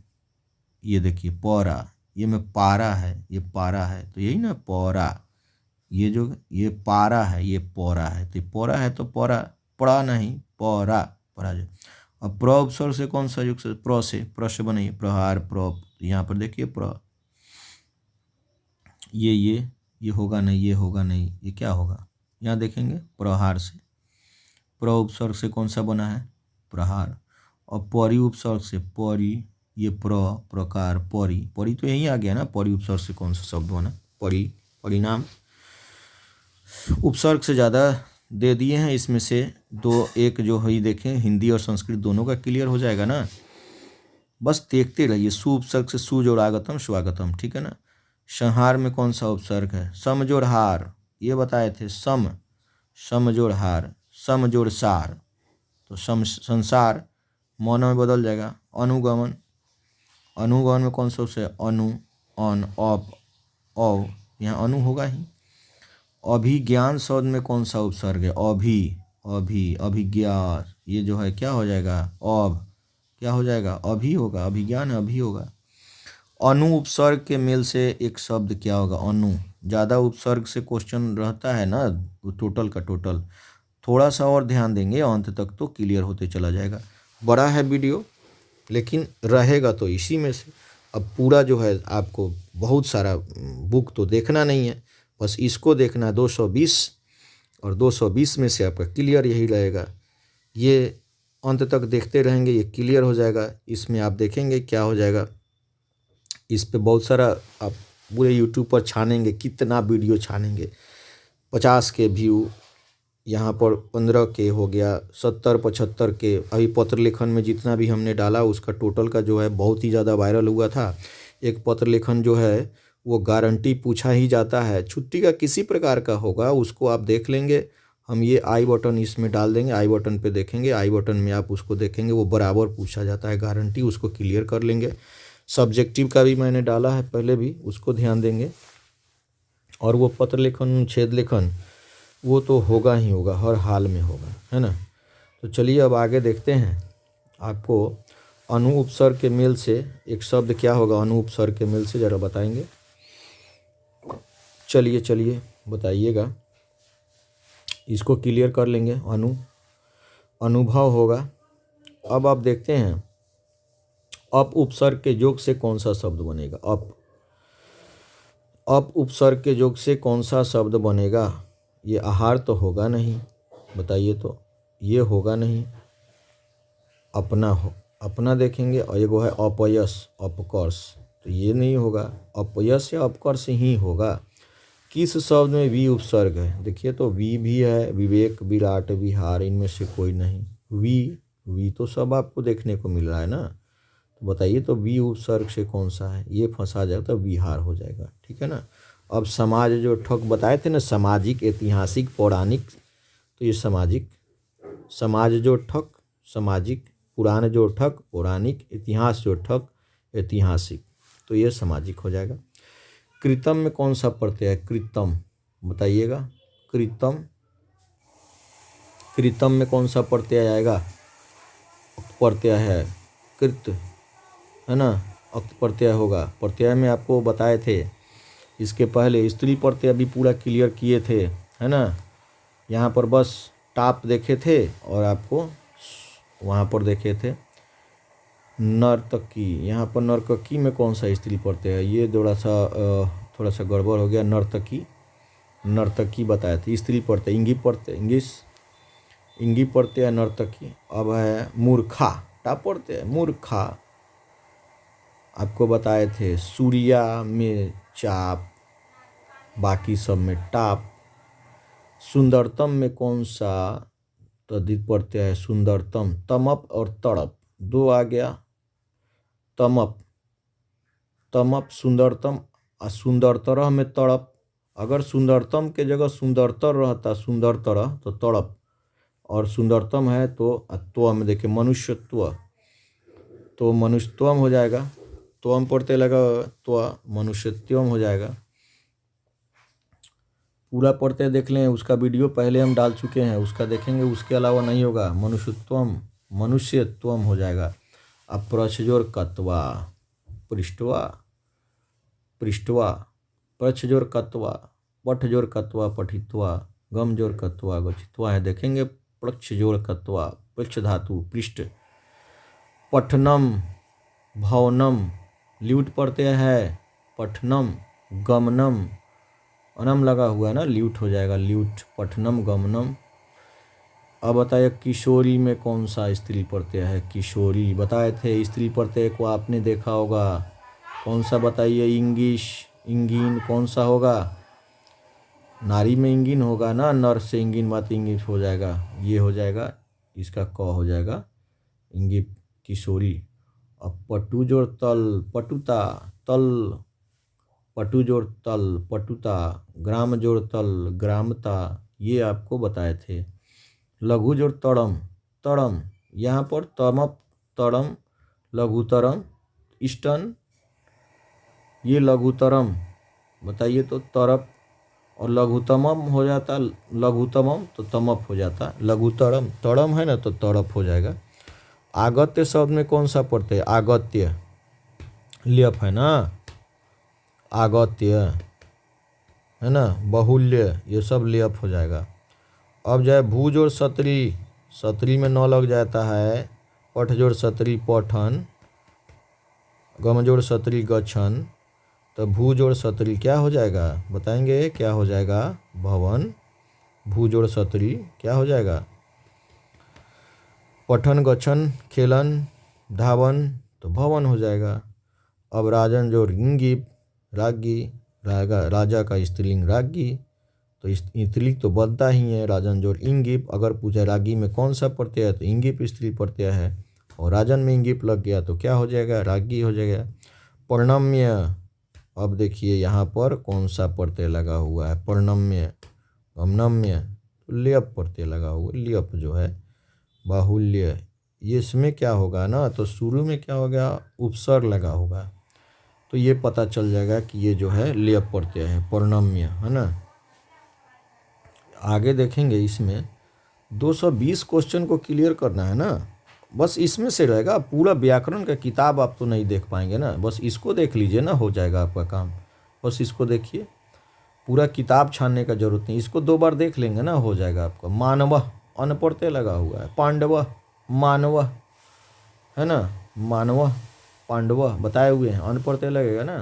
ये देखिए पौरा, ये में पारा है, ये पारा है, तो यही ना पौरा, ये जो ये पारा है ये पौरा है, तो पौरा है तो पौरा, पड़ा नहीं पौरा, परा जो। अब प्र उपसर्ग से कौन सा युक्त, प्र से बनाइए, प्रहार, यहाँ पर देखिए प्र, ये होगा नहीं, ये होगा नहीं, ये क्या होगा, यहाँ देखेंगे प्रहार से। प्र उपसर्ग से कौन सा बना है, प्रहार। और परि उपसर्ग से परि, ये प्रकार, परि तो यही आ गया ना, परि उपसर्ग से कौन सा शब्द बना, परिणाम। उपसर्ग से ज़्यादा दे दिए हैं, इसमें से दो, एक जो है देखें, हिंदी और संस्कृत दोनों का क्लियर हो जाएगा ना, बस देखते रहिए। सु उपसर्ग से सु जोड़ आगतम स्वागतम, ठीक है ना। संहार में कौन सा उपसर्ग है, सम जोड़ हार, ये बताए थे, सम जोड़ हार, सम जोड़ सार, तो संसार मौन में बदल जाएगा। अनुगमन, अनुगमन में कौन सा उपसर्ग है, अनु, अन, अप, औ, यहाँ अनु होगा ही। अभिज्ञान शब्द में कौन सा उपसर्ग है, अभिज्ञान, ये जो है क्या हो जाएगा, क्या हो जाएगा, अभी होगा, अभिज्ञान अभी होगा। अनु उपसर्ग के मेल से एक शब्द क्या होगा, अनु। ज़्यादा उपसर्ग से क्वेश्चन रहता है ना, टोटल का टोटल, थोड़ा सा और ध्यान देंगे अंत तक तो क्लियर होते चला जाएगा। बड़ा है वीडियो लेकिन रहेगा तो इसी में से। अब पूरा जो है आपको बहुत सारा बुक तो देखना नहीं है, बस इसको देखना 220, और 220 में से आपका क्लियर यही रहेगा। ये अंत तक देखते रहेंगे, ये क्लियर हो जाएगा। इसमें आप देखेंगे क्या हो जाएगा, इस पे बहुत सारा आप पूरे यूट्यूब पर छानेंगे, कितना वीडियो छानेंगे, 50 के व्यू, यहाँ पर 15 के हो गया, 70 75 के। अभी पत्र लेखन में जितना भी हमने डाला उसका टोटल का जो है बहुत ही ज़्यादा वायरल हुआ था। एक पत्र लेखन जो है वो गारंटी पूछा ही जाता है, छुट्टी का किसी प्रकार का होगा, उसको आप देख लेंगे। हम ये आई बटन इसमें डाल देंगे, आई बटन पे देखेंगे, आई बटन में आप उसको देखेंगे, वो बराबर पूछा जाता है, गारंटी, उसको क्लियर कर लेंगे। सब्जेक्टिव का भी मैंने डाला है पहले भी, उसको ध्यान देंगे। और वो पत्र लेखन, छेद लेखन, वो तो होगा ही होगा, हर हाल में होगा, है ना। तो चलिए अब आगे देखते हैं। आपको अनु उपसर्ग के मेल से एक शब्द क्या होगा, अनु उपसर्ग के मेल से ज़रा बताएंगे। चलिए बताइएगा, इसको क्लियर कर लेंगे। अनुभव होगा। अब आप देखते हैं अप उपसर्ग के योग से कौन सा शब्द बनेगा, अप उपसर्ग के योग से कौन सा शब्द बनेगा। ये आहार तो होगा नहीं, बताइए, तो ये होगा नहीं। अपना देखेंगे, और एगो है अपयश, अपकर्ष, तो ये नहीं होगा, अपयश या अपकर्ष ही होगा। किस शब्द में वी उपसर्ग है, देखिए तो वी भी है, विवेक, विराट, विहार, इनमें से कोई नहीं। वी तो सब आपको देखने को मिल रहा है ना, तो बताइए तो वी उपसर्ग से कौन सा है, ये फंसा जाएगा तो विहार हो जाएगा, ठीक है ना। अब समाज जो ठक बताए थे ना, सामाजिक, ऐतिहासिक, पौराणिक, तो ये सामाजिक, समाज जो ठक सामाजिक, पुराण जो ठक पौराणिक, इतिहास जो ठक ऐतिहासिक, तो ये सामाजिक हो जाएगा। कृतम में कौन सा प्रत्यय है, कृतम, बताइएगा। कृतम में कौन सा प्रत्यय आएगा, प्रत्यय है कृत, है ना, अक्त प्रत्यय होगा। प्रत्यय में आपको बताए थे इसके पहले, स्त्री प्रत्यय भी पूरा क्लियर किए थे, है ना। यहाँ पर बस टाप देखे थे और आपको वहाँ पर देखे थे नर्तकी। यहाँ पर नर्तकी में कौन सा स्त्री प्रत्यय है, ये थोड़ा सा गड़बड़ हो गया। नर्तकी बताए थे, स्त्री प्रत्यय, इंगी प्रत्यय नर्तकी। अब है मूर्खा, टाप प्रत्यय मूर्खा, आपको बताए थे। सूर्या में चाप, बाकी सब में टाप। सुंदरतम में कौन सा तद्धित प्रत्यय है, सुंदरतम, तमप और तड़प, दो आ गया। तमप सुंदरतम सुंदरतर में तड़प, अगर सुंदरतम के जगह सुंदरतर रहता सुंदरतर तो तड़प, और सुंदरतम है तो त्वम, देखिए मनुष्यत्व, तो मनुष्यत्वम हो जाएगा, त्वम पढ़ते लगा त्व, मनुष्यत्वम हो जाएगा। पूरा पढ़ते देख लें, उसका वीडियो पहले हम डाल चुके हैं, उसका देखेंगे, उसके अलावा नहीं होगा। मनुष्यत्वम, मनुष्यत्वम हो जाएगा। अब प्रच्छजोर कत्वा, पृष्ठवा, पृष्ठवा, प्रच्छजोर कत्वा, पठजोर कत्वा पठित्वा, गमजोर कत्वा गच्छित्वा है, देखेंगे। प्रच्छजोर कत्वा, पृच्छ धातु पृष्ठ। पठनम, भवनम, ल्यूट पढ़ते हैं, पठनम, गमनम, अनम लगा हुआ है ना, ल्यूट हो जाएगा, ल्यूट, पठनम गमनम। अब बताइए किशोरी में कौन सा स्त्री प्रत्यय है? किशोरी बताए थे, स्त्री प्रत्यय को आपने देखा होगा, कौन सा बताइए? इंगिश, इंगिन कौन सा होगा? नारी में इंगिन होगा ना, नर से इंगिन बात इंगिश हो जाएगा, ये हो जाएगा, इसका क हो जाएगा, इंगित, किशोरी। अब पटु जोड़ तल, पटुता, तल, पटु जोड़ तल, पटुता, ग्राम जोड़ तल, ग्रामता, ये आपको बताए थे। लघु जोड़ तड़म, तड़म, यहाँ पर तमप, तड़म, लघुतरम, इष्टन, ये लघुतरम बताइए तो तरप, और लघुतमम हो जाता, लघुतमम तो तमप हो जाता, लघुतरम, तड़म है ना तो तड़प हो जाएगा। आगत्य शब्द में कौन सा पढ़ते हैं? आगत्य, ल्यप है ना, आगत्य है ना, बहुल्य, ये सब ल्यप हो जाएगा। अब जाए भू जोड़ सत्री, सत्री में न लग जाता है, पठ जोड़ सत्री पठन, गम जोड़ सत्री गच्छन, तो भू जोड़ सत्री क्या हो जाएगा? बताएंगे क्या हो जाएगा? भवन, भू जोड़ सत्री क्या हो जाएगा? पठन गच्छन खेलन धावन, तो भवन हो जाएगा। अब राजन जोड़ इंगिप, राज्ञी, राजा का स्त्रीलिंग राज्ञी, तो स्त्रीलिंग तो बनता ही है, राजन जोड़ इंगिप। अगर पूछा राज्ञी में कौन सा प्रत्यय है, तो इंगिप स्त्री प्रत्यय है, और राजन में इंगिप लग गया तो क्या हो जाएगा? राज्ञी हो जाएगा। पर्णम्य, अब देखिए यहाँ पर कौन सा प्रत्यय लगा हुआ है? पर्णम्य, गमनम्य, ल्यप प्रत्यय लगा हुआ, ल्यप जो है, बाहुल्य, ये इसमें क्या होगा ना, तो शुरू में क्या हो गया? उपसर्ग लगा होगा, तो ये पता चल जाएगा कि ये जो है ल्यप प्रत्यय है, पर्णम्य है ना। आगे देखेंगे, इसमें 220 क्वेश्चन को क्लियर करना है ना, बस इसमें से रहेगा। पूरा व्याकरण का किताब आप तो नहीं देख पाएंगे ना, बस इसको देख लीजिए ना, हो जाएगा आपका काम। बस इसको देखिए, पूरा किताब छानने का जरूरत नहीं, इसको 2 बार देख लेंगे ना, हो जाएगा आपका। मानव, अन प्रत्यय लगा हुआ है, पांडव, मानव है ना, मानव, पांडव बताए हुए हैं, अन प्रत्यय लगेगा ना।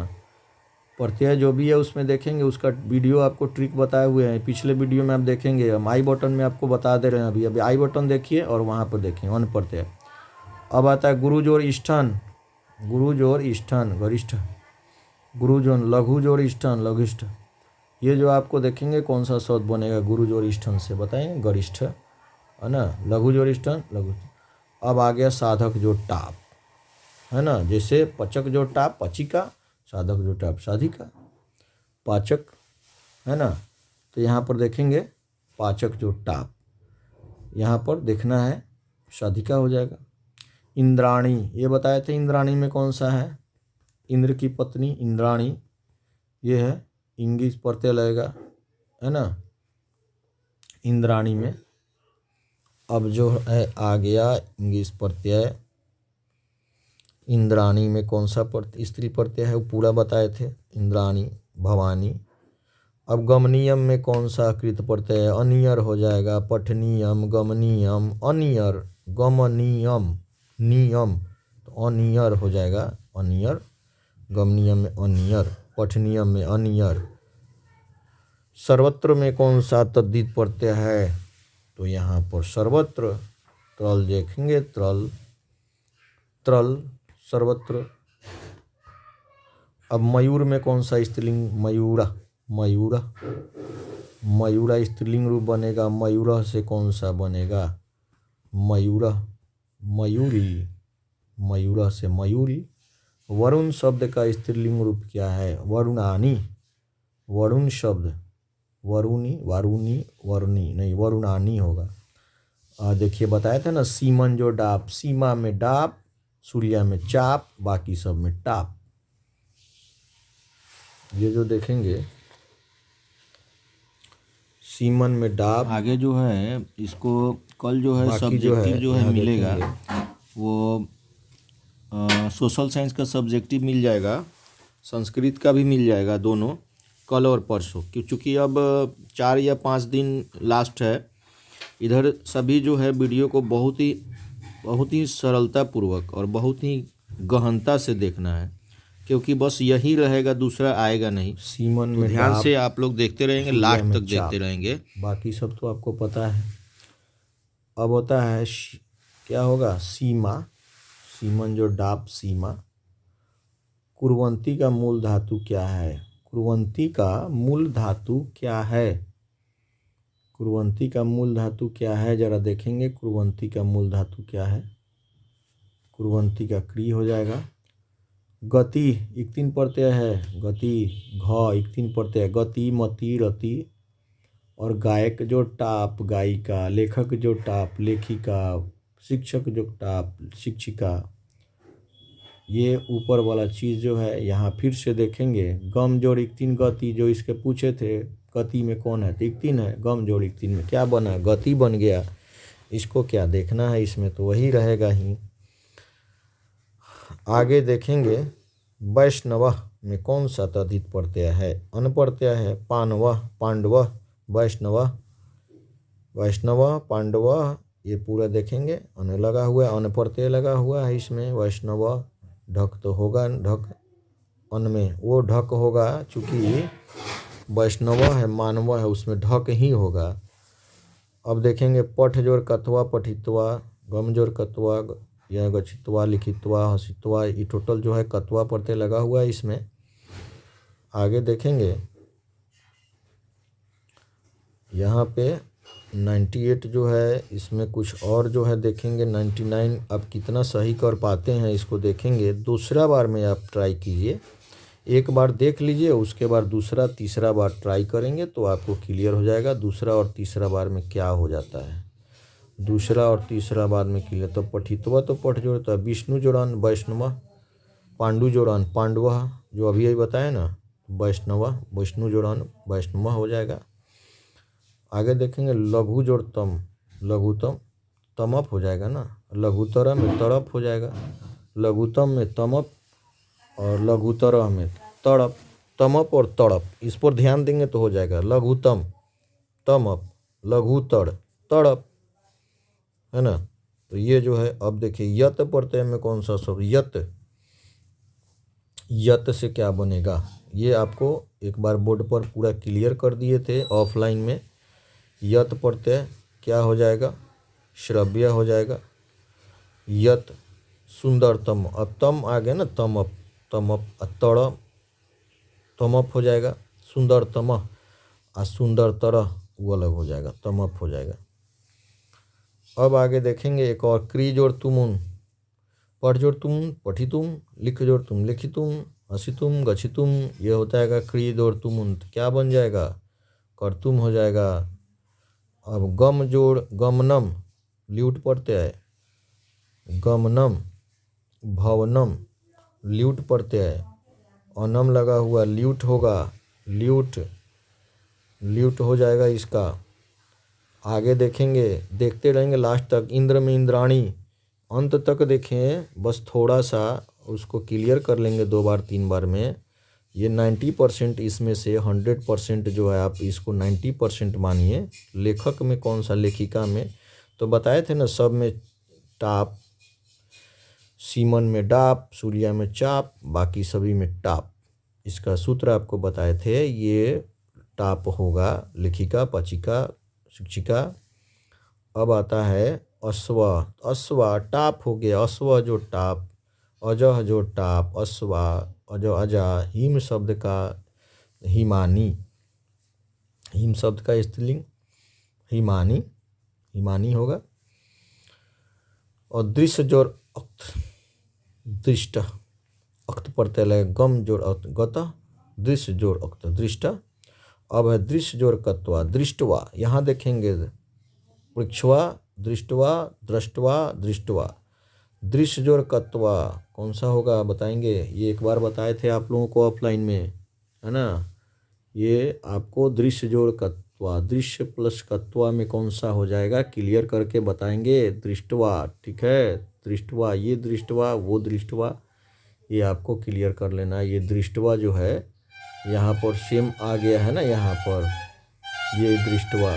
प्रत्यय जो भी है उसमें देखेंगे, उसका वीडियो आपको ट्रिक बताए हुए हैं, पिछले वीडियो में आप देखेंगे, हम आई बटन में आपको बता दे रहे हैं। अभी आई बटन देखिए और वहाँ पर देखिए अन प्रत्यय। अब आता है गुरु जोड़ इष्टन, गुरु जोड़ इष्टन गरिष्ठ, गुरु जोड़ लघु जोड़ इष्टन लघिष्ठ, ये जो आपको देखेंगे कौन सा शब्द बनेगा गुरु जोड़ इष्टन से, बताएंगे गरिष्ठ है ना, लघु जोड़ इष्टन लघु। अब आ गया साधक जोड़ टाप है ना, जैसे पचक जोड़ टाप पचिका, साधक जोड़ टाप साधिका, पाचक है ना, तो यहाँ पर देखेंगे पाचक जोड़ टाप, यहाँ पर देखना है साधिका हो जाएगा। इंद्राणी, ये बताए थे, इंद्राणी में कौन सा है? इंद्र की पत्नी इंद्राणी, ये है, इंगिश प्रत्यय लगेगा है ना इंद्राणी में। अब जो है आ गया इंगिश प्रत्यय, इंद्राणी में कौन सा स्त्री प्रत्यय है वो पूरा बताए थे, इंद्राणी, भवानी। अब गमनीयम में कौन सा कृत प्रत्यय है? अनियर हो जाएगा, पठनीयम, गमनीयम, अनियर, गमनीयम, नियम, तो अनियर हो जाएगा, अनियर, गमनीयम में अनियर, पठनीयम में अनियर। सर्वत्र में कौन सा तद्धित प्रत्यय है? तो यहाँ पर सर्वत्र, त्रल देखेंगे, त्रल, त्रल, सर्वत्र। अब मयूर में कौन सा स्त्रीलिंग? मयूरा, मयूरा, मयूरा स्त्रीलिंग रूप बनेगा, मयूरा से कौन सा बनेगा? मयूरा, मयूरी, मयूरा से मयूरी, वरुण शब्द का स्त्रीलिंग रूप क्या है? वरुणानी। वरुण शब्द वरुणी, वारुणी, वरुणी नहीं, वरुणानी होगा। देखिए बताया था ना, सीमन जो डाप, सीमा में डाप, सूर्या में चाप, बाकी सब में टाप। ये जो देखेंगे सीमन में डाप, आगे जो है इसको कल जो है बाकी जो है सब्जेक्टिव जो है यहाँ मिलेगा, देखेंगे वो सोशल साइंस का सब्जेक्टिव मिल जाएगा, संस्कृत का भी मिल जाएगा, दोनों कल और परसों। क्योंकि अब 4 या 5 दिन लास्ट है। इधर सभी जो है वीडियो को बहुत ही सरलतापूर्वक और बहुत ही गहनता से देखना है, क्योंकि बस यही रहेगा, दूसरा आएगा नहीं। सीमन तो में ध्यान डाप, से आप लोग देखते रहेंगे, सूर्या लास्ट में तक चाप। देखते रहेंगे। बाकी सब तो आपको पता है। अब होता है क्या होगा? सीमा, सीमन जो डाप, सीमा। कुर्वंती का मूल धातु क्या है? कुर्वंती का मूल धातु क्या है? कुर्वंती का मूल धातु क्या है? जरा देखेंगे कुर्वंती का मूल धातु क्या है। कुर्वंती का क्री हो जाएगा। गति एक तीन प्रत्यय है, गति घ एक तीन प्रत्यय, गति, मति, रति। और गायक जो टाप, गायिका, लेखक जो टाप, लेखिका, शिक्षक जो टाप, शिक्षिका। ये ऊपर वाला चीज़ जो है यहाँ फिर से देखेंगे, गम जोड़ इक्तीन गति, जो इसके पूछे थे गति में कौन है, तो इक्तीन है, गम जोड़ इक्तीन में क्या बना? गति बन गया। इसको क्या देखना है इसमें, तो वही रहेगा ही। आगे देखेंगे वैष्णव में कौन सा तद्धित प्रत्यय है? अन प्रत्यय है। पानव, पांडव, वैष्णव, वैष्णव, पांडव, ये पूरा देखेंगे। अन लगा हुआ है, अन प्रत्यय लगा हुआ है इसमें। वैष्णव ढक तो होगा, ढक अन में वो ढक होगा, चूँकि वैष्णव है, मानव है, उसमें ढक ही होगा। अब देखेंगे पठ जोड़ कथवा, पठित्वा, गम जोड़ कत्वा, यह गच्छित्वा, लिखित्वा, हसित्वा। ये टोटल जो है कत्वा प्रत्यय लगा हुआ है इसमें। आगे देखेंगे यहाँ पे 98 जो है, इसमें कुछ और जो है देखेंगे। 99 आप कितना सही कर पाते हैं इसको देखेंगे। दूसरा बार में आप ट्राई कीजिए, एक बार देख लीजिए, उसके बाद दूसरा तीसरा बार ट्राई करेंगे तो आपको क्लियर हो जाएगा दूसरा और तीसरा बार में क्या हो जाता है। दूसरा और तीसरा बार में क्लियर। तो पठित्वा तो पठ जोड़ता है, विष्णु जोड़ान वैष्णव, पांडु जोड़ान पांडव, जो अभी यही बताया ना, वैष्णव, विष्णु जोड़ान वैष्णव हो जाएगा। आगे देखेंगे लघु जोड़ तम, लघुतम, तमप हो जाएगा ना। लघुतर में तड़प हो जाएगा, लघुतम में तमप और लघुतर में तड़प। तमप और तड़प, इस पर ध्यान देंगे तो हो जाएगा। लघुतम, तमप, लघुतर, तड़प, है ना। तो ये जो है, अब देखिए यत प्रत्यय में कौन सा शब्द? यत। यत से क्या बनेगा ये आपको एक बार बोर्ड पर पूरा क्लियर कर दिए थे ऑफलाइन में। यत प्रत्यय क्या हो जाएगा? श्रव्य हो जाएगा। यत सुंदरतम, अब तम आ गया ना, तमप, तमप, तड़प, तमप हो जाएगा। सुंदरतम और सुंदरतर वो अलग हो जाएगा, तमप हो जाएगा। अब आगे देखेंगे एक और, क्री जोड़ तुमुन, पढ़ जोड़ तुम पठितुम, लिख जोड़ तुम लिखितुम, हसितुम गच्छितुम। ये होता है क्री जोड़ तुमुन, तो क्या बन जाएगा? कर्तुम हो जाएगा। अब गम जोड़ गमनम, ल्यूट प्रत्यय, गमनम, भवनम, ल्यूट प्रत्यय, अनम लगा हुआ, ल्यूट होगा, ल्यूट, ल्यूट हो जाएगा इसका। आगे देखेंगे, देखते रहेंगे लास्ट तक। इंद्र में इंद्राणी, अंत तक देखें, बस थोड़ा सा उसको क्लियर कर लेंगे 2 बार 3 बार में। ये 90% इसमें से 100% जो है, आप इसको 90% मानिए। लेखक में कौन सा, लेखिका में तो बताए थे ना, सब में टाप, सीमन में डाप, सूर्या में चाप, बाकी सभी में टाप। इसका सूत्र आपको बताए थे, ये टाप होगा लेखिका, पचिका, शिक्षिका। अब आता है अश्व, अश्व टाप हो गया, अश्व जो टाप, अजह जो टाप, अश्वा, अज अजा। हिम शब्द का हिमानी, हिम शब्द का स्त्रीलिंग हिमानी, हिमानी होगा। और दृश्य जोर अक्त, दृष्ट, अक्त प्रत्यय लगेगा, गम जोड़ अक्त गत, दृश्य जोड़ अक्त दृष्ट। अब है दृश्य जोड़ कत्वा दृष्टवा, यहाँ देखेंगे पृक्षवा दृष्टवा दृष्टवा दृष्टवा, दृश्य जोड़ कत्वा कौन सा होगा बताएंगे? ये एक बार बताए थे आप लोगों को ऑफलाइन में, है ना। ये आपको दृश्य जोड़ कत्वा, दृश्य प्लस कत्वा में कौन सा हो जाएगा क्लियर करके बताएंगे। दृष्टवा, ठीक है, दृष्टवा, ये दृष्टवा वो दृष्टवा, ये आपको क्लियर कर लेना। ये दृष्टवा जो है यहाँ पर सेम आ गया है ना, यहाँ पर ये दृष्टवा,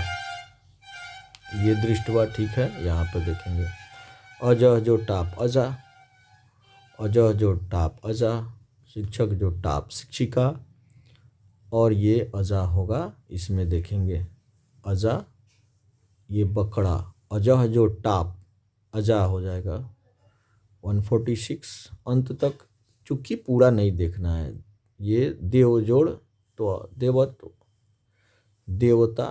ये दृष्टवा, ठीक है। यहाँ पर देखेंगे अजह जो टाप अजा, अजह जो टाप अजा, शिक्षक जो टाप शिक्षिका, और ये अजा होगा इसमें देखेंगे अजा, ये बकड़ा, अजह जो टाप अजा हो जाएगा। 146 अंत तक, चूँकि पूरा नहीं देखना है। ये देव जोड़ तो देवत्व, देवता,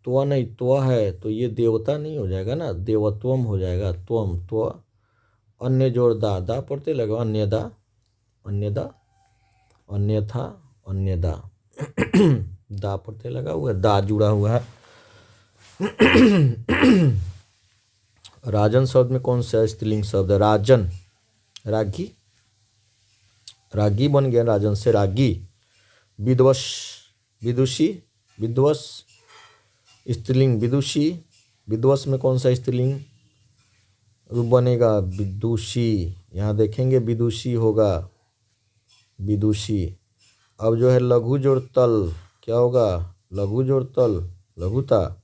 त्व नहीं त्व है तो ये देवता नहीं हो जाएगा ना, देवत्वम हो जाएगा, त्वम त्व। अन्य जोड़ दा, दा पढ़ते लगा, अन्यदा, अन्यदा, अन्यथा, अन्यदा दा पढ़ते लगा हुआ है, दा जुड़ा हुआ है। राजन शब्द में कौन सा स्त्रीलिंग शब्द है? राजन, रागी, रागी बन गया राजन से रागी। विद्वश, विदुषी, विद्वस स्त्रीलिंग विदुषी, विद्वस में कौन सा स्त्रीलिंग रूप बनेगा? विदुषी, यहाँ देखेंगे विदुषी होगा, विदुषी। अब जो है लघु जोड़ तल क्या होगा? लघु जोड़ तल लघुता,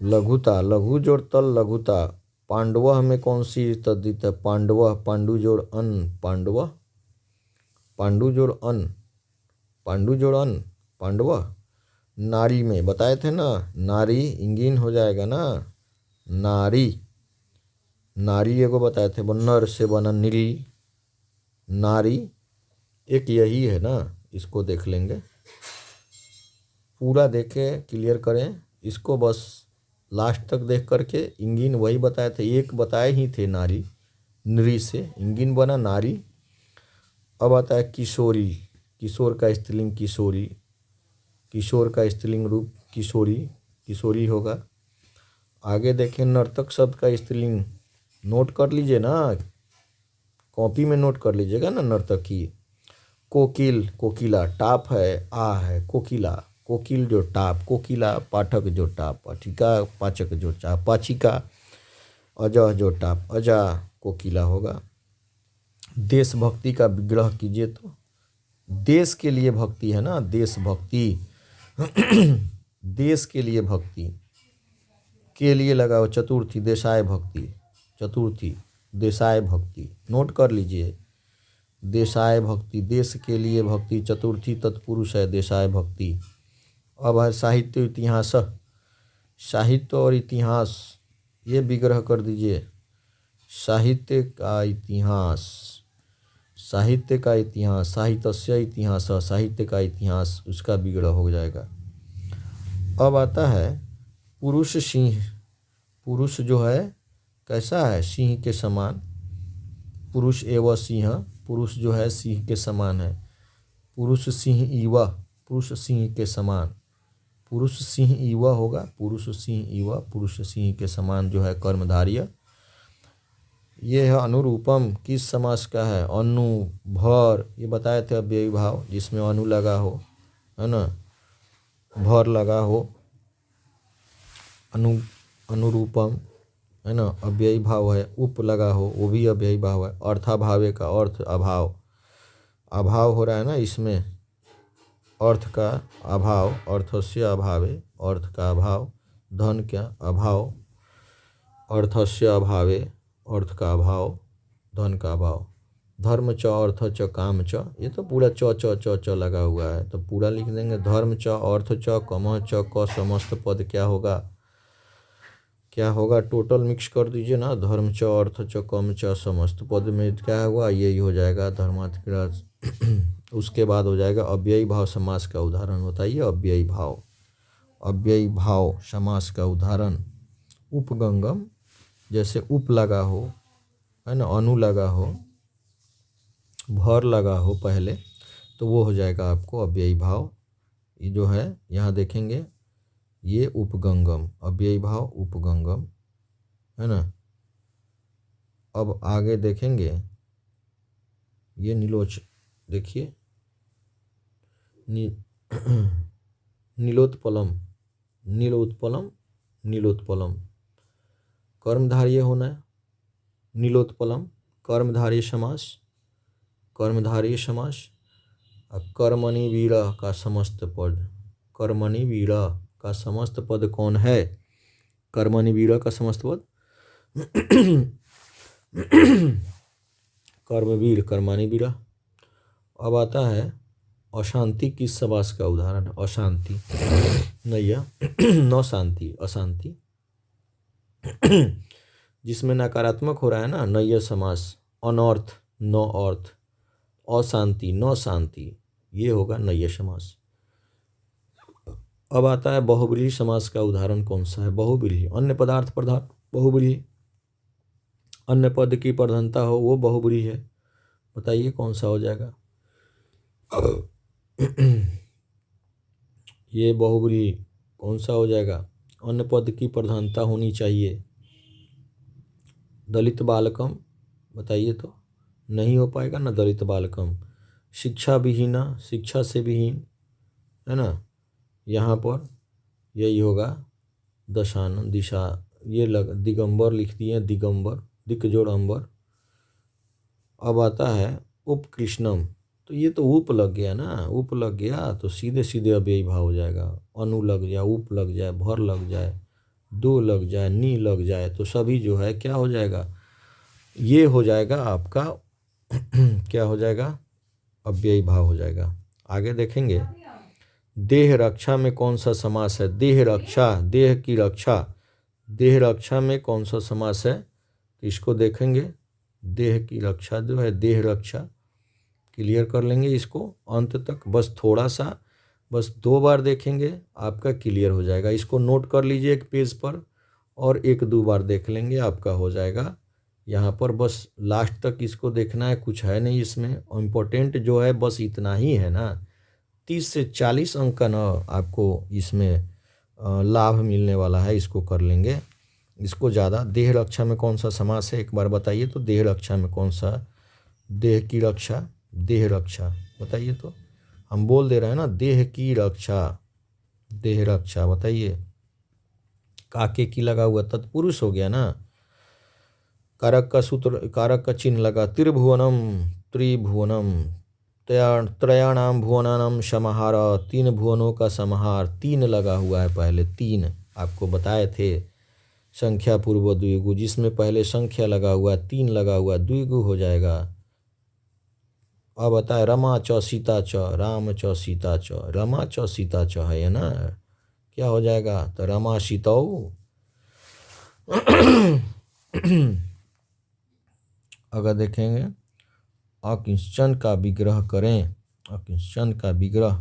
लघुता, लघु जोड़ तल लघुता। पांडव में कौन सी तद्धित है? पांडव, पांडु जोड़ अन पांडव, पांडु जोड़ अन, पांडु जोड़ अन पांडव। नारी में बताए थे ना, नारी इंगिन हो जाएगा ना, नारी, नारी एगो बताए थे, वो नर से बना नीली, नारी एक यही है ना, इसको देख लेंगे, पूरा देखे क्लियर करें इसको, बस लास्ट तक देख करके। इंगिन वही बताए थे, एक बताए ही थे नारी, नरी से इंगिन बना नारी। अब आता है किशोरी, किशोर का स्त्रीलिंग किशोरी, किशोर का स्त्रीलिंग रूप किशोरी, किशोरी होगा। आगे देखें नर्तक शब्द का स्त्रीलिंग, नोट कर लीजिए ना, कॉपी में नोट कर लीजिएगा ना। नर्तकी, कोकिल, कोकिला, टाप है आ है, कोकिला, कोकिल जो टाप, कोकिला, पाठक जो टाप, पाठिका, पाचक जो टाप, पाचिका, अजह जो टाप अजा, कोकिला होगा। देशभक्ति का विग्रह कीजिए तो, देश के लिए भक्ति है ना, देशभक्ति देश के लिए भक्ति, के लिए लगाओ चतुर्थी, देशाय भक्ति, चतुर्थी देशाय भक्ति, नोट कर लीजिए। देशाय भक्ति, देश के लिए भक्ति, चतुर्थी तत्पुरुष है देशाय भक्ति। अब है साहित्य इतिहास, साहित्य और इतिहास ये विग्रह कर दीजिए। साहित्य का इतिहास, साहित्य का इतिहास, साहित्यस्य इतिहास, साहित्य का इतिहास, उसका विग्रह हो जाएगा। अब आता है पुरुष सिंह, पुरुष जो है कैसा है? सिंह के समान, पुरुष एवं सिंह, पुरुष जो है सिंह के समान है। पुरुष सिंह इवा, पुरुष सिंह के समान, पुरुष सिंह इवा होगा, पुरुष सिंह इवा, पुरुष सिंह के समान जो है कर्मधार्य। ये है अनुरूपम, किस समास का है? अनु, भर, ये बताए थे अव्ययी भाव जिसमें अनु लगा हो, है ना, भर लगा हो, अनुरूपम है ना, अव्ययी भाव है। उप लगा हो वो भी अव्ययी भाव है। अर्थाभावे का अर्थ अभाव, अभाव हो रहा है ना इसमें, अर्थ का अभाव, अर्थस्य अभावे, अर्थ का अभाव, धन का अभाव, अर्थस्य अभावे, अर्थ का अभाव, धन का अभाव। धर्म च अर्थ च काम च, ये तो पूरा च च च च लगा हुआ है, तो पूरा लिख देंगे। धर्म च अर्थ च कम च क समस्त पद क्या होगा? क्या होगा? टोटल मिक्स कर दीजिए ना, धर्म च अर्थ च कम च समस्त पद में क्या हुआ? यही हो जाएगा धर्मार्थ। उसके बाद हो जाएगा अव्ययी भाव समास का उदाहरण बताइए। अव्ययी भाव, अव्ययी भाव समास का उदाहरण, उपगंगम, जैसे उप लगा हो, है ना, अनु लगा हो, भर लगा हो पहले तो वो हो जाएगा आपको अव्ययी भाव। ये जो है यहाँ देखेंगे ये उपगंगम, अव्ययी भाव उपगंगम है ना। अब आगे देखेंगे ये नीलोच, देखिए नीलोत्पलम, नीलोत्पलम, नीलोत्पलम कर्मधारय होना है। नीलोत्पलम कर्मधारय समास, कर्मधारय समास। कर्मणि वीरा का समस्त पद, कर्मणि वीरा का समस्त पद कौन है? कर्मणि वीरा का समस्त पद कर्मवीर, कर्मणि वीरा। अब आता है अशांति किस समास का उदाहरण है? अशांति नैया न शांति, अशांति जिसमें नकारात्मक हो रहा है ना, नैया समास। अनर्थ न अर्थ, अशांति न शांति, ये होगा नैया समास। अब आता है बहुब्रीहि समास का उदाहरण कौन सा है? बहुब्रीहि अन्य पदार्थ प्रधान बहुब्रीहि, अन्य पद की प्रधानता हो वो बहुब्रीहि है। बताइए कौन सा हो जाएगा? ये बहुब्रीहि कौन सा हो जाएगा? अन्य पद की प्रधानता होनी चाहिए। दलित बालकम, बताइए तो। नहीं हो पाएगा ना दलित बालकम। शिक्षा विहीना, शिक्षा से विहीन है ना, यहाँ पर यही होगा दशानन, दिशा, ये दिगंबर लिख दिए, दिगंबर, दिक जोड़ अंबर। अब आता है उपकृष्णम, तो ये तो उप लग गया ना, उप लग गया तो सीधे सीधे अव्ययी भाव हो जाएगा। अनु लग जाए, उप लग जाए, भर लग जाए, दो लग जाए, नी लग जाए तो सभी जो है क्या हो जाएगा? ये हो जाएगा आपका क्या हो जाएगा? अव्ययी भाव हो जाएगा। आगे देखेंगे देह रक्षा में कौन सा समास है? देह रक्षा, देह की रक्षा, देह रक्षा में कौन सा समास है? तो इसको देखेंगे, देह की रक्षा जो है, देह रक्षा क्लियर कर लेंगे इसको अंत तक। बस थोड़ा सा, बस 2 बार देखेंगे आपका क्लियर हो जाएगा। इसको नोट कर लीजिए एक पेज पर और 1-2 बार देख लेंगे आपका हो जाएगा। यहाँ पर बस लास्ट तक इसको देखना है, कुछ है नहीं इसमें। इम्पोर्टेंट जो है बस इतना ही है ना, 30 से 40 अंक का ना आपको इसमें लाभ मिलने वाला है। इसको कर लेंगे, इसको ज़्यादा। देह रक्षा में कौन सा समास है एक बार बताइए तो? देह रक्षा में कौन सा? देह की रक्षा, देह रक्षा बताइए तो। हम बोल दे रहे हैं ना देह की रक्षा, देह रक्षा बताइए। काके की लगा हुआ तत्पुरुष हो गया ना, कारक का सूत्र, कारक का चिन्ह लगा। त्रिभुवनम, त्रिभुवनम, त्रयाणाम भुवनानाम समाहार, 3 भुवनों का समाहार। 3 लगा हुआ है पहले, 3 आपको बताए थे। संख्या पूर्व द्विगु, जिसमें पहले संख्या लगा हुआ, 3 लगा हुआ, द्विगु हो जाएगा। अब बताए रमा च सीता च, राम च सीता च, रमा च सीता च है ना, क्या हो जाएगा? तो रमा सीतौ। अगर देखेंगे अकिंचन का विग्रह करें, अकिंचन का विग्रह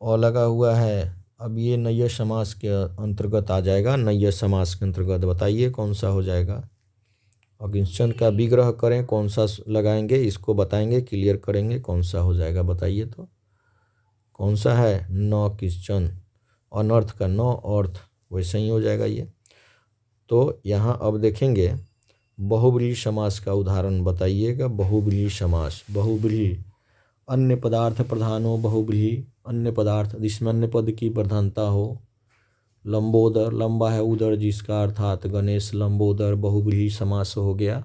और लगा हुआ है। अब ये नैया समास के अंतर्गत आ जाएगा। नैया समास के अंतर्गत बताइए कौन सा हो जाएगा? अकिंचन का विग्रह करें, कौन सा लगाएंगे इसको बताएंगे, क्लियर करेंगे कौन सा हो जाएगा बताइए तो। कौन सा है? न किंचन, अनर्थ का न अर्थ, वैसे ही हो जाएगा ये। तो यहाँ अब देखेंगे बहुब्रीहि समास का उदाहरण बताइएगा। बहुब्रीहि समास, बहुब्रीहि अन्य पदार्थ प्रधान हो, बहुब्रीहि अन्य पदार्थ जिसमें अन्य पद की प्रधानता हो। लंबोदर, लंबा है उदर जिसका, अर्थात गणेश लंबोदर, बहुब्रीहि समास हो गया।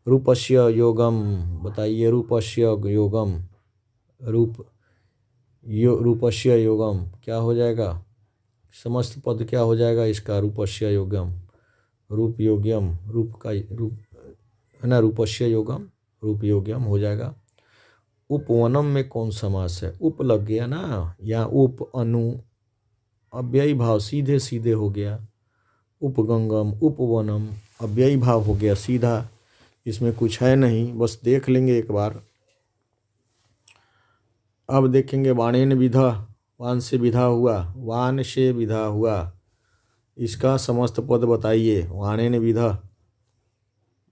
रूपस्य योगम, बताइए रूपस्य योगम, रूपस्य योगम क्या हो जाएगा? समस्त पद क्या हो जाएगा इसका? रूपस्य योगम, रूप योग्यम, रूप का रूप है ना, रूपस्य योगम, रूप योग्यम हो जाएगा। उपवनम में कौन समास है? उप लग गया ना, या उप अनु, अव्ययी भाव सीधे सीधे हो गया। उपगंगम, उपवनम, अव्ययी भाव हो गया सीधा, इसमें कुछ है नहीं, बस देख लेंगे एक बार। अब देखेंगे वाणेन विधा, वान से विधा हुआ, वान से विधा हुआ, इसका समस्त पद बताइए। वाणेन विधा,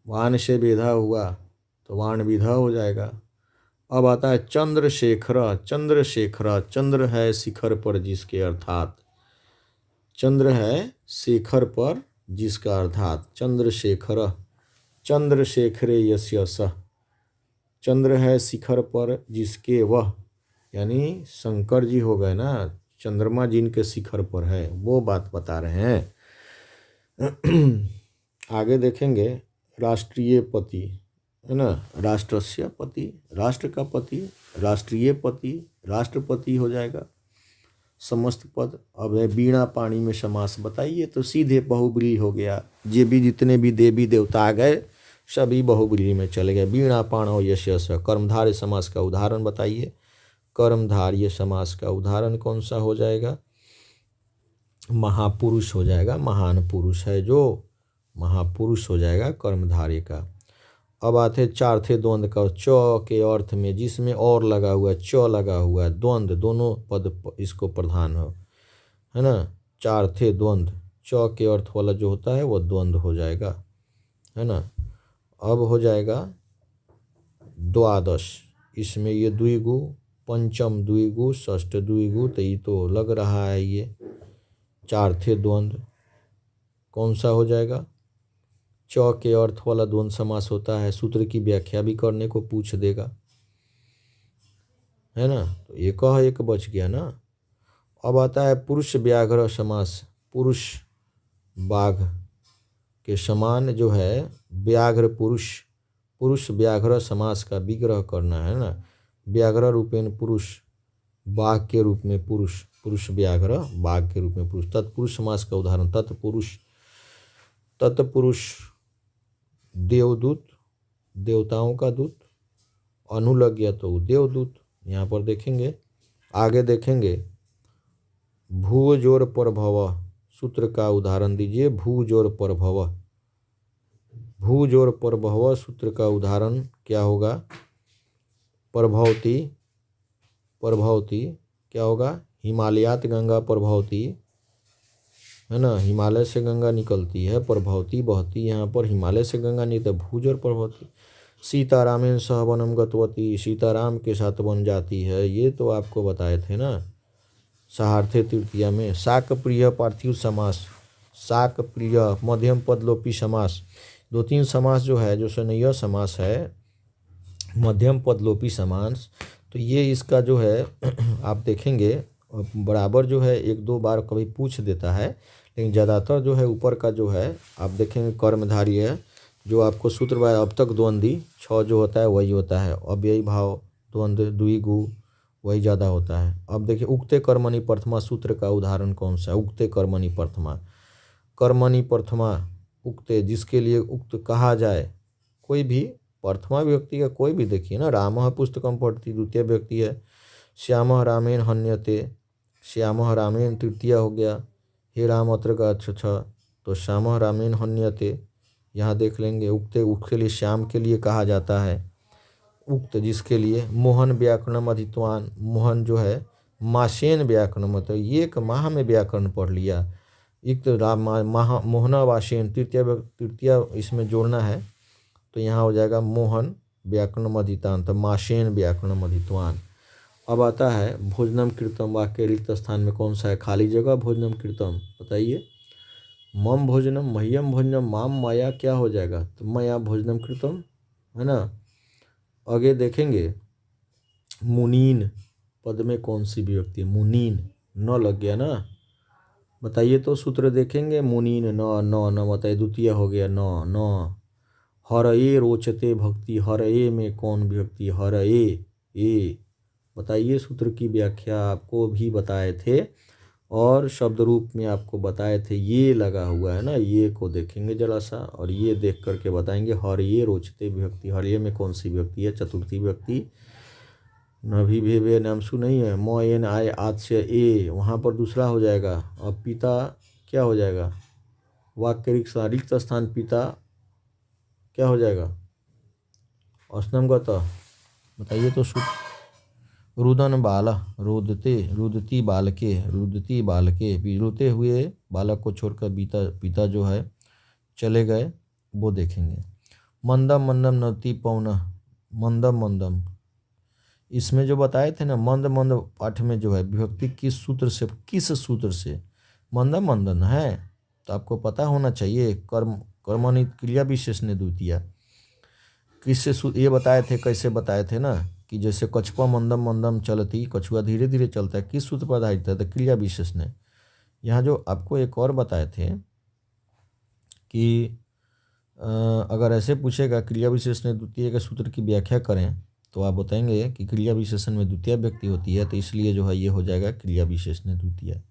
वान से विधा हुआ तो वाण विधा हो जाएगा। अब आता है चंद्रशेखर। चंद्रशेखर, चंद्र है शिखर पर जिसके, अर्थात चंद्र है शेखर पर जिसका, अर्थात चंद्रशेखर। चंद्रशेखरे यस्य सः, चंद्र है शिखर पर जिसके वह, यानी शंकर जी हो गए ना, चंद्रमा जिनके शिखर पर है, वो बात बता रहे हैं। आगे देखेंगे राष्ट्रीय पति, है ना, राष्ट्रस्य पति, राष्ट्र का पति, राष्ट्रीय पति, राष्ट्रपति हो जाएगा समस्त पद। अब है बीणा पाणी में समास, बताइए तो सीधे बहुब्रीहि हो गया। ये भी जितने भी देवी देवता आ गए सभी बहुब्रीहि में चले गए। बीणा पाणौ यस्य सः, कर्मधारय समास का उदाहरण बताइए। कर्मधारय समास का उदाहरण कौन सा हो जाएगा? महापुरुष हो जाएगा, महान पुरुष है जो, महापुरुष हो जाएगा कर्मधारय का। अब आते चार्थे द्वंद्व का, च के अर्थ में जिसमें और लगा हुआ है, च लगा हुआ है, द्वंद्व, दोनों पद इसको प्रधान हो, है ना। चार्थे द्वंद्व, च के अर्थ वाला जो होता है वो द्वंद्व हो जाएगा, है ना। अब हो जाएगा द्वादश, इसमें ये द्विगु, पंचम द्विगु, षष्ठ द्विगु, तो ये तो लग रहा है ये चार्थे द्वंद्व कौन सा हो जाएगा? च के अर्थ वाला द्वंद्व समास होता है, सूत्र की व्याख्या भी करने को पूछ देगा, है ना। तो एक बच गया ना। अब आता है पुरुष व्याघ्र समास, पुरुष बाघ के समान जो है व्याघ्र पुरुष, पुरुष व्याघ्र समास का विग्रह करना है ना। व्याघ्र रूपेण पुरुष, बाघ के रूप में पुरुष, पुरुष व्याघ्र बाघ के रूप में पुरुष। तत्पुरुष समास का उदाहरण तत्पुरुष, तत्पुरुष देवदूत, देवताओं का दूत, अनुलग्य तो देवदूत। यहाँ पर देखेंगे, आगे देखेंगे भूजोर प्रभव, सूत्र का उदाहरण दीजिए। भूजोर प्रभव, भूजोर प्रभव सूत्र का उदाहरण क्या होगा? प्रभवती, प्रभवती क्या होगा? हिमालयात गंगा प्रभवती, है ना, हिमालय से गंगा निकलती है, प्रभवती बहती, यहाँ पर हिमालय से गंगा नहीं तो भूजोर प्रभवती। सीतारामेन सह वनम गतवती, सीताराम के साथ वन जाती है, ये तो आपको बताए थे ना सहार्थे तृतीया में। शाक प्रिय पार्थिव समास, शाक प्रिय मध्यम पदलोपी समास, दो तीन समास जो है, जो सनैय समास है मध्यम पदलोपी समास, तो ये इसका जो है आप देखेंगे बराबर जो है एक दो बार कभी पूछ देता है, लेकिन ज़्यादातर जो है ऊपर का जो है आप देखेंगे कर्मधारी है, जो आपको सूत्र अब तक द्वंद्वी 6 जो होता है वही होता है। अव्ययी भाव द्वंद्व द्विगु वही ज़्यादा होता है। अब देखिए उक्ते कर्मणि प्रथमा सूत्र का उदाहरण कौन सा है? उक्ते कर्मणि प्रथमा, कर्मणि प्रथमा उक्ते, जिसके लिए उक्त कहा जाए, कोई भी प्रथमा व्यक्ति का कोई भी देखिए ना, रामः पुस्तकम पठति द्वितीय व्यक्ति है, श्यामः रामेण हन्यते, श्यामः रामेण तृतीय हो गया, हे राम अत्र गच्छ, तो श्यामः रामेण हन्यते। यहाँ देख लेंगे उक्ते, उक्त के लिए श्याम के लिए कहा जाता है उक्त, जिसके लिए मोहन व्याकरणम अधितवान, मोहन जो है मासेन व्याकरण, मतलब एक माह में व्याकरण पढ़ लिया। इक्त मोहना वासेन, तृतीय इसमें जोड़ना है, तो यहाँ हो जाएगा मोहन व्याकरणम अधितान, तो मासेन व्याकरणम अधितवान। अब आता है भोजनम कृतम, वाक्य रिक्त स्थान में कौन सा है खाली जगह? भोजनम कृतम, बताइए। मम भोजनम, मह्यम भोजनम, माम माया क्या हो जाएगा? तो मया भोजनम कृतम, है ना। आगे देखेंगे मुनीन पद में कौन सी विभक्ति है? मुनीन, न लग गया ना, बताइए तो सूत्र देखेंगे। मुनीन न, न बताइए, द्वितीय हो गया न। हरए रोचते भक्ति, हरए में कौन विभक्ति? हरए, ए, बताइए। सूत्र की व्याख्या आपको भी बताए थे और शब्द रूप में आपको बताए थे, ये लगा हुआ है ना, ये को देखेंगे जरा सा और ये देख करके बताएंगे। हरए रोचते विभक्ति, हरए में कौन सी विभक्ति है? चतुर्थी विभक्ति। नभी भेवे नामसु नहीं है, म एन आय आद से ए, वहाँ पर दूसरा हो जाएगा। अब पिता क्या हो जाएगा? वाक्य रिक्त स्थान पिता क्या हो जाएगा? अस्नमगत, बताइए तो रुदन बाला, रुदते, रुदती बालके, रुदती बालके, रुते हुए बालक को छोड़कर पिता जो है चले गए, वो देखेंगे। मंदम मंदम नवती पौन, मंदम मंदम, इसमें जो बताए थे ना मंद मंद पाठ में जो है विभक्ति किस सूत्र से मंदम मंदन है, तो आपको पता होना चाहिए। कर्मणि क्रिया विशेषण द्वितीय किससे ये बताए थे, कैसे बताए थे ना कि जैसे कछुआ मंदम मंदम चलती, कछुआ धीरे धीरे चलता है, किस सूत्र पर आधारित है, तो क्रिया विशेषण। यहाँ जो आपको एक और बताए थे कि अगर ऐसे पूछेगा क्रिया विशेषण द्वितीय के सूत्र की व्याख्या करें, तो आप बताएंगे कि क्रिया विशेषण में द्वितीय व्यक्ति होती है, तो इसलिए जो है ये हो जाएगा क्रिया विशेषण द्वितीय।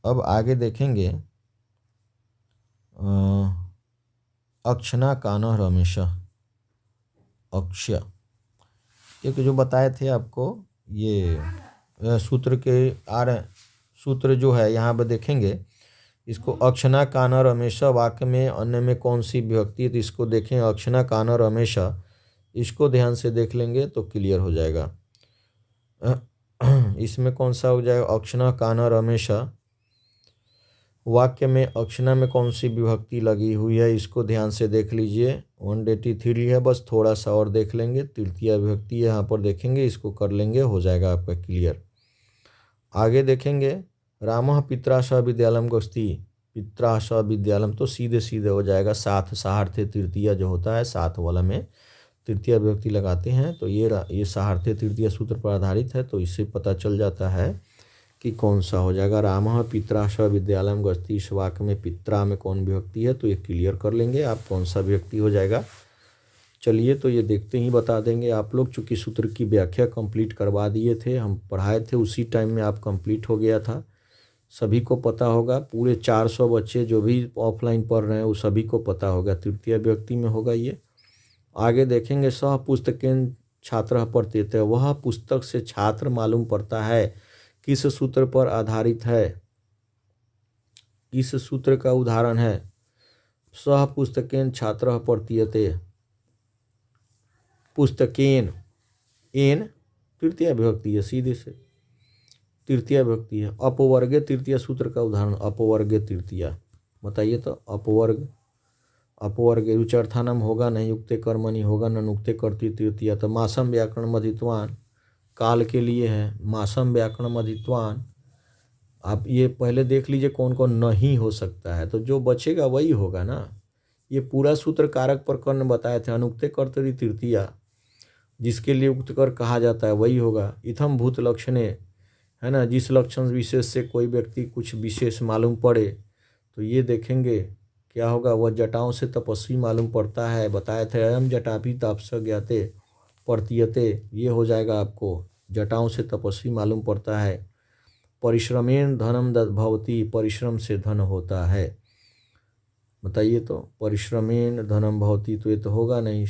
अब आगे देखेंगे अक्षना कान रमेश, अक्ष, एक जो बताए थे आपको ये सूत्र के सूत्र जो है यहाँ पर देखेंगे, इसको अक्षना कान रमेश वाक्य में अन्य में कौन सी विभक्ति है, तो इसको देखें अक्षना कान रमेश, इसको ध्यान से देख लेंगे तो क्लियर हो जाएगा। इसमें कौन सा हो जाएगा, अक्षना कान रमेश, वाक्य में अक्षना में कौन सी विभक्ति लगी हुई है, इसको ध्यान से देख लीजिए। 183 है, बस थोड़ा सा और देख लेंगे, तृतीय विभक्ति यहाँ पर देखेंगे, इसको कर लेंगे, हो जाएगा आपका क्लियर। आगे देखेंगे रामः पित्रा स विद्यालयम गच्छति, पित्रा स विद्यालयम, तो सीधे सीधे हो जाएगा साथ, साहार्थे तृतीय जो होता है साथ वाला में तृतीय विभक्ति लगाते हैं, तो ये साहार्थे तृतीय सूत्र पर आधारित है, तो इससे पता चल जाता है कि कौन सा हो जाएगा। रामः पित्रा स विद्यालयम गच्छति, इस वाक्य में पित्रा में कौन विभक्ति है, तो ये क्लियर कर लेंगे आप कौन सा विभक्ति हो जाएगा। चलिए तो ये देखते ही बता देंगे आप लोग, चूँकि सूत्र की व्याख्या कंप्लीट करवा दिए थे, हम पढ़ाए थे उसी टाइम में आप कंप्लीट हो गया था, सभी को पता होगा। पूरे 400 बच्चे जो भी ऑफलाइन पढ़ रहे हैं वो सभी को पता होगा, तृतीय विभक्ति में होगा ये। आगे देखेंगे सह पुस्तकेन छात्र पढ़ते, वह पुस्तक से छात्र मालूम पड़ता है, किस सूत्र पर आधारित है, किस सूत्र का उदाहरण है, सह पुस्तकेन छात्र पढ़ते, पुस्तकेन, एन तृतीय विभक्ति है, सीधे से तृतीय विभक्ति है। अपवर्गे तृतीय सूत्र का उदाहरण अपवर्गे तृतीय, बताइए तो अपवर्गे रुचार्थानम होगा, नहीं युक्ते कर्मणि होगा, न नुक्ते कर्तृ तृतीय, तो मासम व्याकरण मधित्वान काल के लिए है, मासम व्याकरण मधित्वान। आप ये पहले देख लीजिए कौन कौन नहीं हो सकता है, तो जो बचेगा वही होगा ना। ये पूरा सूत्र कारक प्रकरण बताए थे, अनुक्ते कर्तृ तृतीय, जिसके लिए उक्त कर कहा जाता है वही होगा। इथम भूत लक्षणे, है ना, जिस लक्षण विशेष से कोई व्यक्ति कुछ विशेष मालूम पड़े, तो ये देखेंगे क्या होगा, वह जटाओं से तपस्वी मालूम पड़ता है, बताए थे अयम जटाभि तापस ज्ञाते पड़तीयते, ये हो जाएगा आपको, जटाओं से तपस्वी मालूम पड़ता है। परिश्रमेण धनम भवति, परिश्रम से धन होता है, बताइए तो परिश्रमेण धनम भवति, तो ये तो होगा नहीं,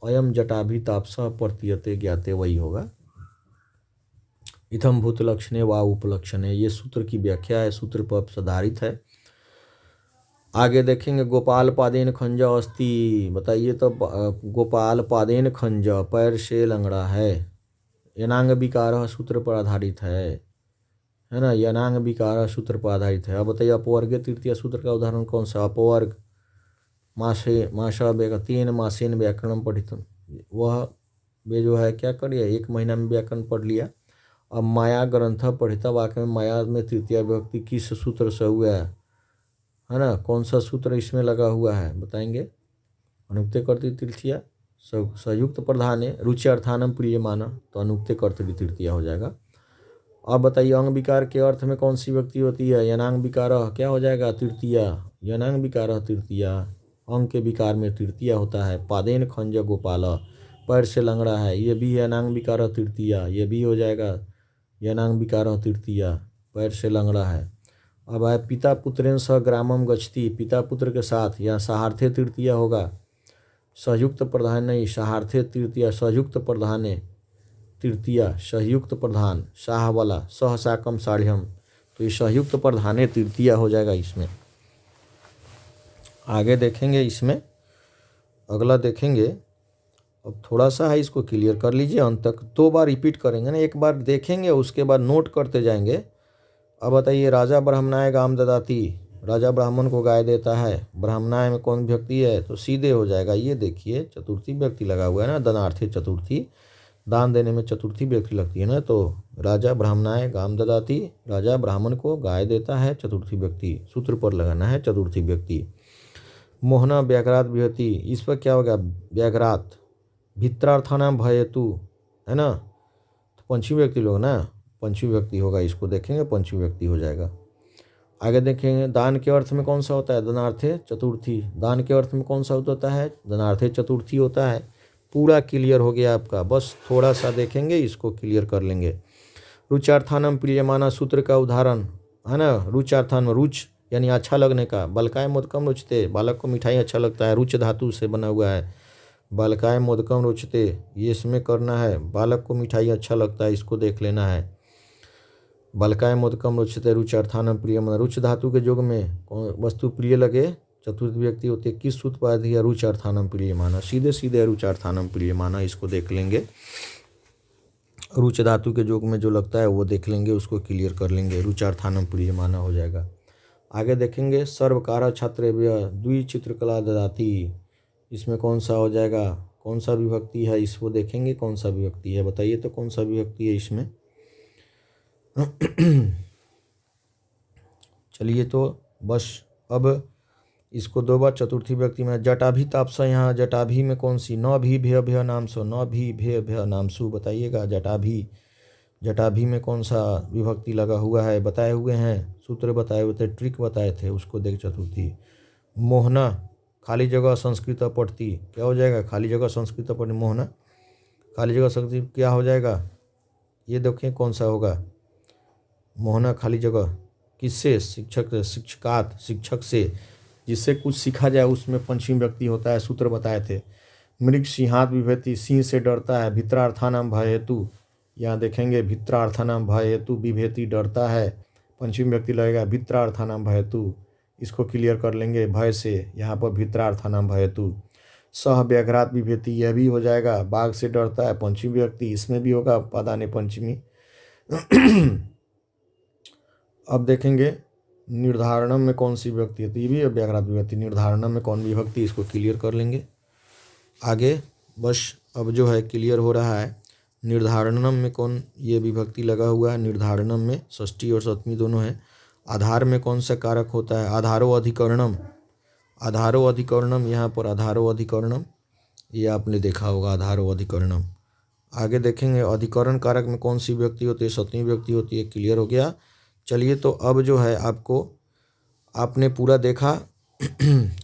अयम जटाभि तापस पड़तीयते ज्ञाते वही होगा। इथम भूत लक्षणे व उपलक्षणे, ये सूत्र की व्याख्या है, सूत्र पर आधारित है। आगे देखेंगे गोपाल पादेन खंज अस्ति, बताइए तो गोपाल पादेन खंज, पैर से लंगड़ा है, यनांग विकार सूत्र पर आधारित है ना, यनांग विकार सूत्र पर आधारित है। अब बताइए अपवर्ग तृतीय सूत्र का उदाहरण कौन सा, अपवर्ग माशा तेन मासेन व्याकरण पठितम, वह वे जो है क्या करिए 1 महीना में व्याकरण पढ़ लिया। अब माया ग्रंथ पढ़िता, वाक्य में माया में तृतीय विभक्ति किस सूत्र से हुआ है ना, कौन सा सूत्र इसमें लगा हुआ है बताएंगे। अनुक्ते कर्तृ तृतीया, संयुक्त प्रधाने रुचि अर्थानम प्रियमाना, तो अनुक्ते कर्तृ तृतीया हो जाएगा। अब बताइए अंग विकार के अर्थ में कौन सी विभक्ति होती है, यनांग विकार क्या हो जाएगा, तृतीया, यनांग विकार तृतीया, अंग के विकार में तृतीय होता है। पादेन खंज गोपाल, पैर से लंगड़ा है, ये भी यनांग विकार तृतीया, ये भी हो जाएगा यनांग विकार तृतीया, पैर से लंगड़ा है। अब है पिता पुत्रेन सह ग्रामम गच्छति, पिता पुत्र के साथ, यहाँ साहार्थे तृतीय होगा, संयुक्त प्रधान नहीं, साहार्थे तृतीय, संयुक्त प्रधाने तृतीय, संयुक्त प्रधान साह वाला, सह साकम साढ़्यम, तो ये संयुक्त प्रधाने तृतीय हो जाएगा इसमें। आगे देखेंगे इसमें, अगला देखेंगे, अब थोड़ा सा है इसको क्लियर कर लीजिए, अंत तक 2 बार रिपीट करेंगे ना, एक बार देखेंगे उसके बाद नोट करते जाएंगे। अब बताइए राजा ब्राह्मणाय गाम ददाती, राजा ब्राह्मण को गाय देता है, ब्राह्मणाय में कौन व्यक्ति है, तो सीधे हो जाएगा। ये देखिए चतुर्थी व्यक्ति लगा हुआ है ना, दानार्थे चतुर्थी, दान देने में चतुर्थी व्यक्ति लगती है ना, तो राजा ब्राह्मणाय गाम ददाती, राजा ब्राह्मण को गाय देता है, चतुर्थी व्यक्ति, सूत्र पर लगाना है चतुर्थी व्यक्ति। मोहना व्याघ्रात विहति, इस पर क्या होगा, व्याघ्रात, भित्रार्थानाम भयतु, है ना, तो पंचमी व्यक्ति लोग ना, पंचमी व्यक्ति होगा, इसको देखेंगे पंचमी व्यक्ति हो जाएगा। आगे देखेंगे दान के अर्थ में कौन सा होता है, धनार्थे चतुर्थी, दान के अर्थ में कौन सा होता है, धनार्थे चतुर्थी होता है। पूरा क्लियर हो गया आपका, बस थोड़ा सा देखेंगे, इसको क्लियर कर लेंगे। रुचार्थानम प्रियमाना सूत्र का उदाहरण है ना, रुचार्थान, रुच यानी अच्छा लगने का, बलकाय मोदकम रुचते, बालक को मिठाई अच्छा लगता है, रुच धातु से बना हुआ है, बलकाय मोदकम रुचते, ये इसमें करना है, बालक को मिठाई अच्छा लगता है, इसको देख लेना है। बलकाय मोदकम रुचते रुचार्थानम प्रियमाना, रुच धातु के योग में वस्तु प्रिय लगे, चतुर्थ व्यक्ति होती है, किस सूत्र पर दिया, रुचार्थानम प्रियमाना, सीधे सीधे रुचार्थानम प्रियमाना, इसको देख लेंगे। रुच धातु के योग में जो लगता है वो देख लेंगे, उसको क्लियर कर लेंगे, रुचार्थानम प्रियमाना हो जाएगा। आगे देखेंगे सर्वकारा छात्रेभ्य द्विचित्रकला ददाति, इसमें कौन सा हो जाएगा, कौन सा विभक्ति है, इसको देखेंगे कौन सा विभक्ति है, बताइए तो कौन सा विभक्ति है इसमें। चलिए तो बस अब इसको दो बार चतुर्थी व्यक्ति में, जटाभी तापसा, यहाँ जटाभी में कौन सी, न भी भय भय नामसु, न भी भय भय नामसु, बताइएगा। जटाभी, जटाभी में कौन सा विभक्ति लगा हुआ है, बताए हुए हैं, सूत्र बताए हुए थे, ट्रिक बताए थे, उसको देख चतुर्थी। मोहना खाली जगह संस्कृत पढ़ती, क्या हो जाएगा, खाली जगह संस्कृत पढ़ती, मोहना खाली जगह संस्कृत क्या हो जाएगा, ये देखें कौन सा होगा, मोहना खाली जगह किससे, शिक्षक, शिक्षकात, शिक्षक से, जिससे कुछ सीखा जाए, उसमें पंचमी व्यक्ति होता है, सूत्र बताए थे। मृग सिंहात विभेति, सिंह से डरता है, भित्रार्थानाम भय हेतु, यहाँ देखेंगे भित्रार्थानाम भय हेतु, विभेति डरता है, पंचमी व्यक्ति लगेगा, भित्रार्थानाम भय हेतु, इसको क्लियर कर लेंगे, भय से, यहाँ पर भित्रार्थानाम भय हेतु। सह व्याघ्रात विभेति, यह भी हो जाएगा, बाघ से डरता है, पंचमी व्यक्ति, इसमें भी होगा पदाने पंचमी। अब देखेंगे निर्धारणम में कौन सी विभक्ति है, तो ये भी व्याघ्रात विभक्ति, निर्धारणम में कौन विभक्ति, इसको क्लियर कर लेंगे। आगे बस अब जो है क्लियर हो रहा है, निर्धारणम में कौन ये विभक्ति लगा हुआ है, निर्धारणम में षष्ठी और सप्तमी दोनों है। आधार में कौन सा कारक होता है, आधारो अधिकरणम, आधारो अधिकरणम, यहाँ पर आधारो अधिकरणम, ये आपने देखा होगा, आधारो अधिकरणम। आगे देखेंगे अधिकरण कारक में कौन सी विभक्ति होती है, सप्तमी विभक्ति होती है, क्लियर हो गया। चलिए तो अब जो है आपको, आपने पूरा देखा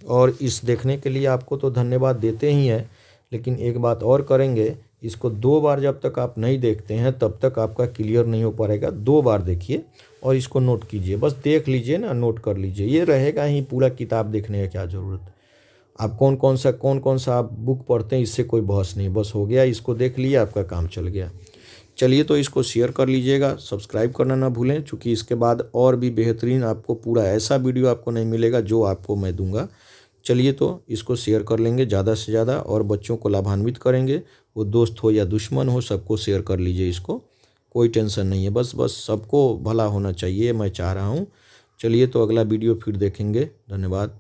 और इस देखने के लिए आपको तो धन्यवाद देते ही हैं, लेकिन एक बात और करेंगे, इसको 2 बार जब तक आप नहीं देखते हैं तब तक आपका क्लियर नहीं हो पाएगा। 2 बार देखिए और इसको नोट कीजिए, बस देख लीजिए ना, नोट कर लीजिए, ये रहेगा ही, पूरा किताब देखने का क्या ज़रूरत। आप कौन कौन सा आप बुक पढ़ते हैं, इससे कोई बहस नहीं, बस हो गया, इसको देख लिए, आपका काम चल गया। चलिए तो इसको शेयर कर लीजिएगा, सब्सक्राइब करना ना भूलें, क्योंकि इसके बाद और भी बेहतरीन आपको पूरा ऐसा वीडियो आपको नहीं मिलेगा जो आपको मैं दूंगा। चलिए तो इसको शेयर कर लेंगे ज़्यादा से ज़्यादा और बच्चों को लाभान्वित करेंगे, वो दोस्त हो या दुश्मन हो, सबको शेयर कर लीजिए इसको, कोई टेंशन नहीं है, बस सबको भला होना चाहिए, मैं चाह रहा हूँ। चलिए तो अगला वीडियो फिर देखेंगे, धन्यवाद।